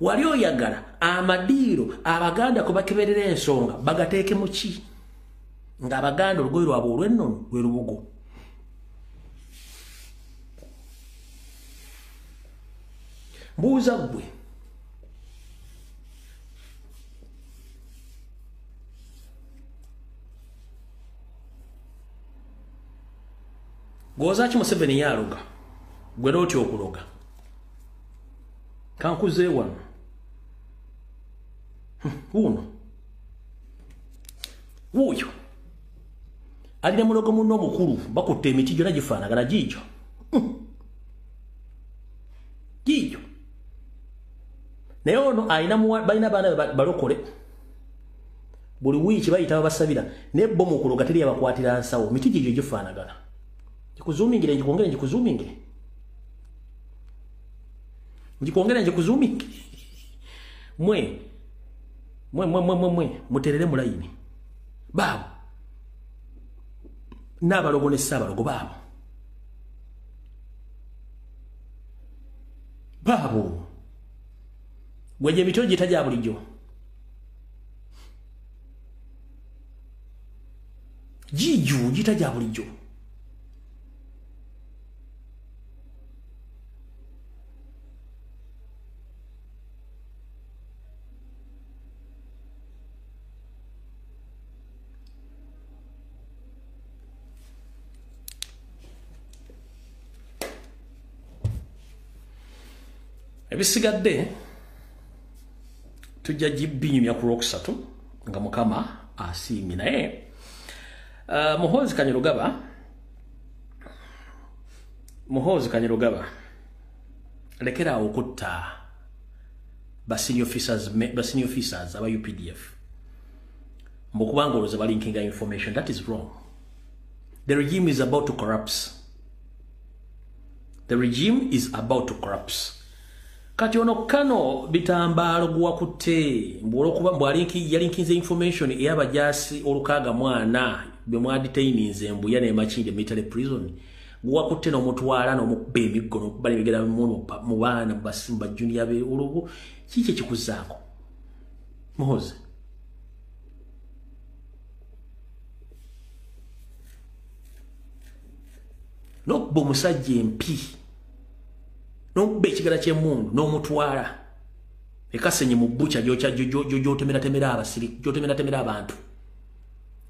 wali oyagala amadiiro Abaganda kwe bakeberera ensonga bagateeke mu ki ng'Abaganda olugoye lwabwe olw'ennono lwe lubugo mbuuza ggwe gwozaaki Museveni yaloga gwe n'otya okuloga kankuze wano wuuyo alina mulogo munno omukulu bakutte emiti gyonna gifaanagana giijo naye ono balina baana balokole buli wiiki bayita babasabira naye bo mu kuloga teri yabakwatira nsawo miti gigyo gifaanagana njikuzuumingire mwe muterere mu layini baabo n'abalogo ne Ssaabalogo baabo gweje emitwe gitajja bulijjo giiju gitajja bulijjo ebisigadde tujja gibinyumya ku Lwokusatu nga Mukama asiimye naye Muhoozi Kanyerugaba lekera okutta senior officers aba UPDF mbokubanga oloza balinkinga information. That is wrong. The regime is about to collapse. The regime is about to collapse. Kati ono kano bitambalo guwakutte mbolokuba mbwalinki yalinkize information eyabajasi olukaga mwana bemwa detaininze mbuya ne machinde military prison guwakutte no mutwala no mukube emigono bali bigera mu bana basimba junior be olubu kike kikuzaako muhoze no bomusajje MP no be kigala kye mundu no mutwala ekasenye mu bucha jojo temera abasiri temera abantu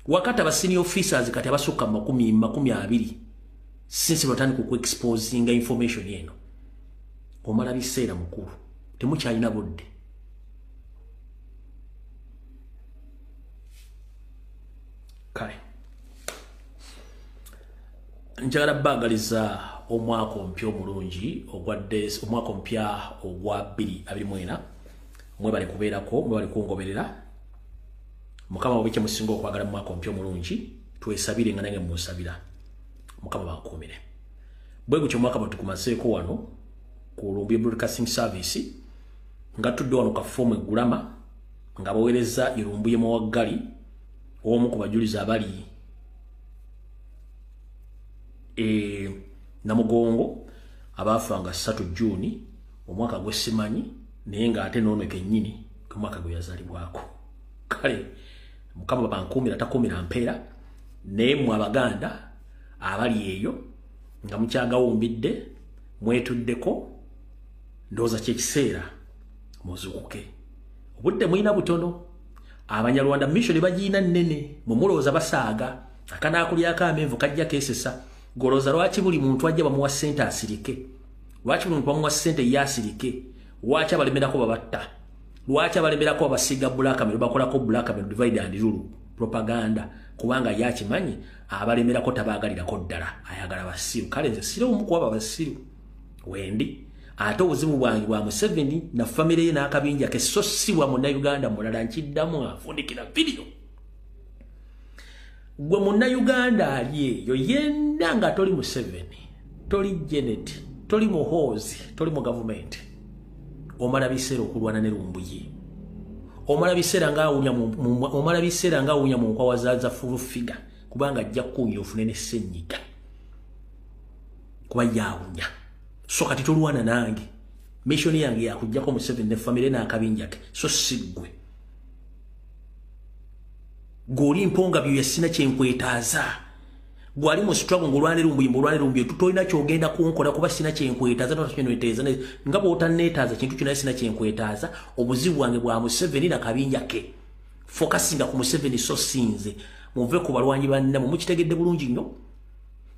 wakati aba senior officers kati abasuka 20 since batani ku exposing information yeno omala biseera mukuru temukyalina budde kale njagala bagaliza omwaka ompya omulungi ogwadde omwaka ompya ogwa 2024 mwe bali kubeerako mwe bali kungoberera mukama wabike musingo okwagala mu mwaka ompya omulungi twesabire nga nange musabira mukama bakumire bwe gutyo mwaka batukumaseeko wano ku Lumbuye Broadcasting Service nga tudde wano ka fomu egulama nga baweereza Lumbuye Mwagali omu ku bajuliza abali Namugongo abafanga 3 Juni omwaka gwesimanyi naye nga ate nono kennyini ku mwaka gwe yazalibwako kale mukama bankumira takumira mpera nemwe abaganda abali eyo nga mukyaga wumbidde mwetuddeko ndoza kyekiseera muzukuke obudde mwina butono abanyarwanda mission bagiina nnene mumuloza basaaga akana akulyako amenvu kajja kesesa goroza lwaki buli muntu ajja bamuwa sente asirike lwaki buli muntu bamuwa sente yasirike lwaki abalemerako babatta lwaki abalemerako abasiga blackmail bakolako blackmail divide and rule propaganda kubanga yakimanyi abalemerako tabagalirako ddala ayagala basiru kale nze sire omukuba basiru wendi ate obuzibu bwange bwa Museveni na family ye n'akabinja ke so si wa muna Uganda mulala nkiddamu afundikira video gwe muna Uganda aliye yo yenda nga toli Museveni toli Janet toli Muhozi toli mu government omala bisera okulwana ne Lumbuye omala bisera nga awunya mu nkwa wazaza full figure kubanga ajja kunya ofunene senyiga kuba yawunya so kati tolwana nange mission yange yakujjako Museveni ne family na akabinja ke so sigwe goli mponga byo yasina kyenkwetaaza gwali mu struggle ngolwane Lumbuye tutolina kyogenda kunkola kuba sina kyenkwetaaza totakyenoeteza nga bwotanneetaaza kintu kyonna sina kyenkwetaaza obuzibu wange bwa Museveni na kabinja ke focusinga ku Museveni so sinze muve ku balwanyi banne mukitegedde bulungi nnyo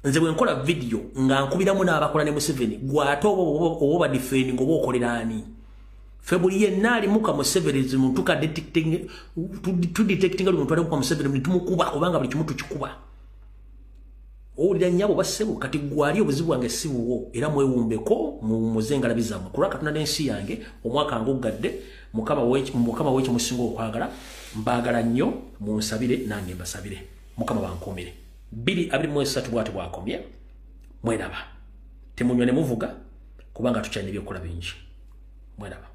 nze bwe nkola video nga nkubiramu n'abakola ne Museveni gwate oba defending oba okolerani February nali muka Museveni muntu ka detecting to detecting muntu ali ku Museveni tumukuba kubanga buli kimuntu kikuba owulira nyabo basebo kati gwali obuzibu wange sibuwo era mwewumbeko mu muzengala bizamu kulaka tuna n'ensi yange omwaka ngugadde mukama wechi musingo okwagala mbagala nnyo munsabire nange mbasabire mukama bankomere 2023 bwatu bwakomye mweraba temunywa ne muvuga kubanga tukyalina ebyokola bingi mweraba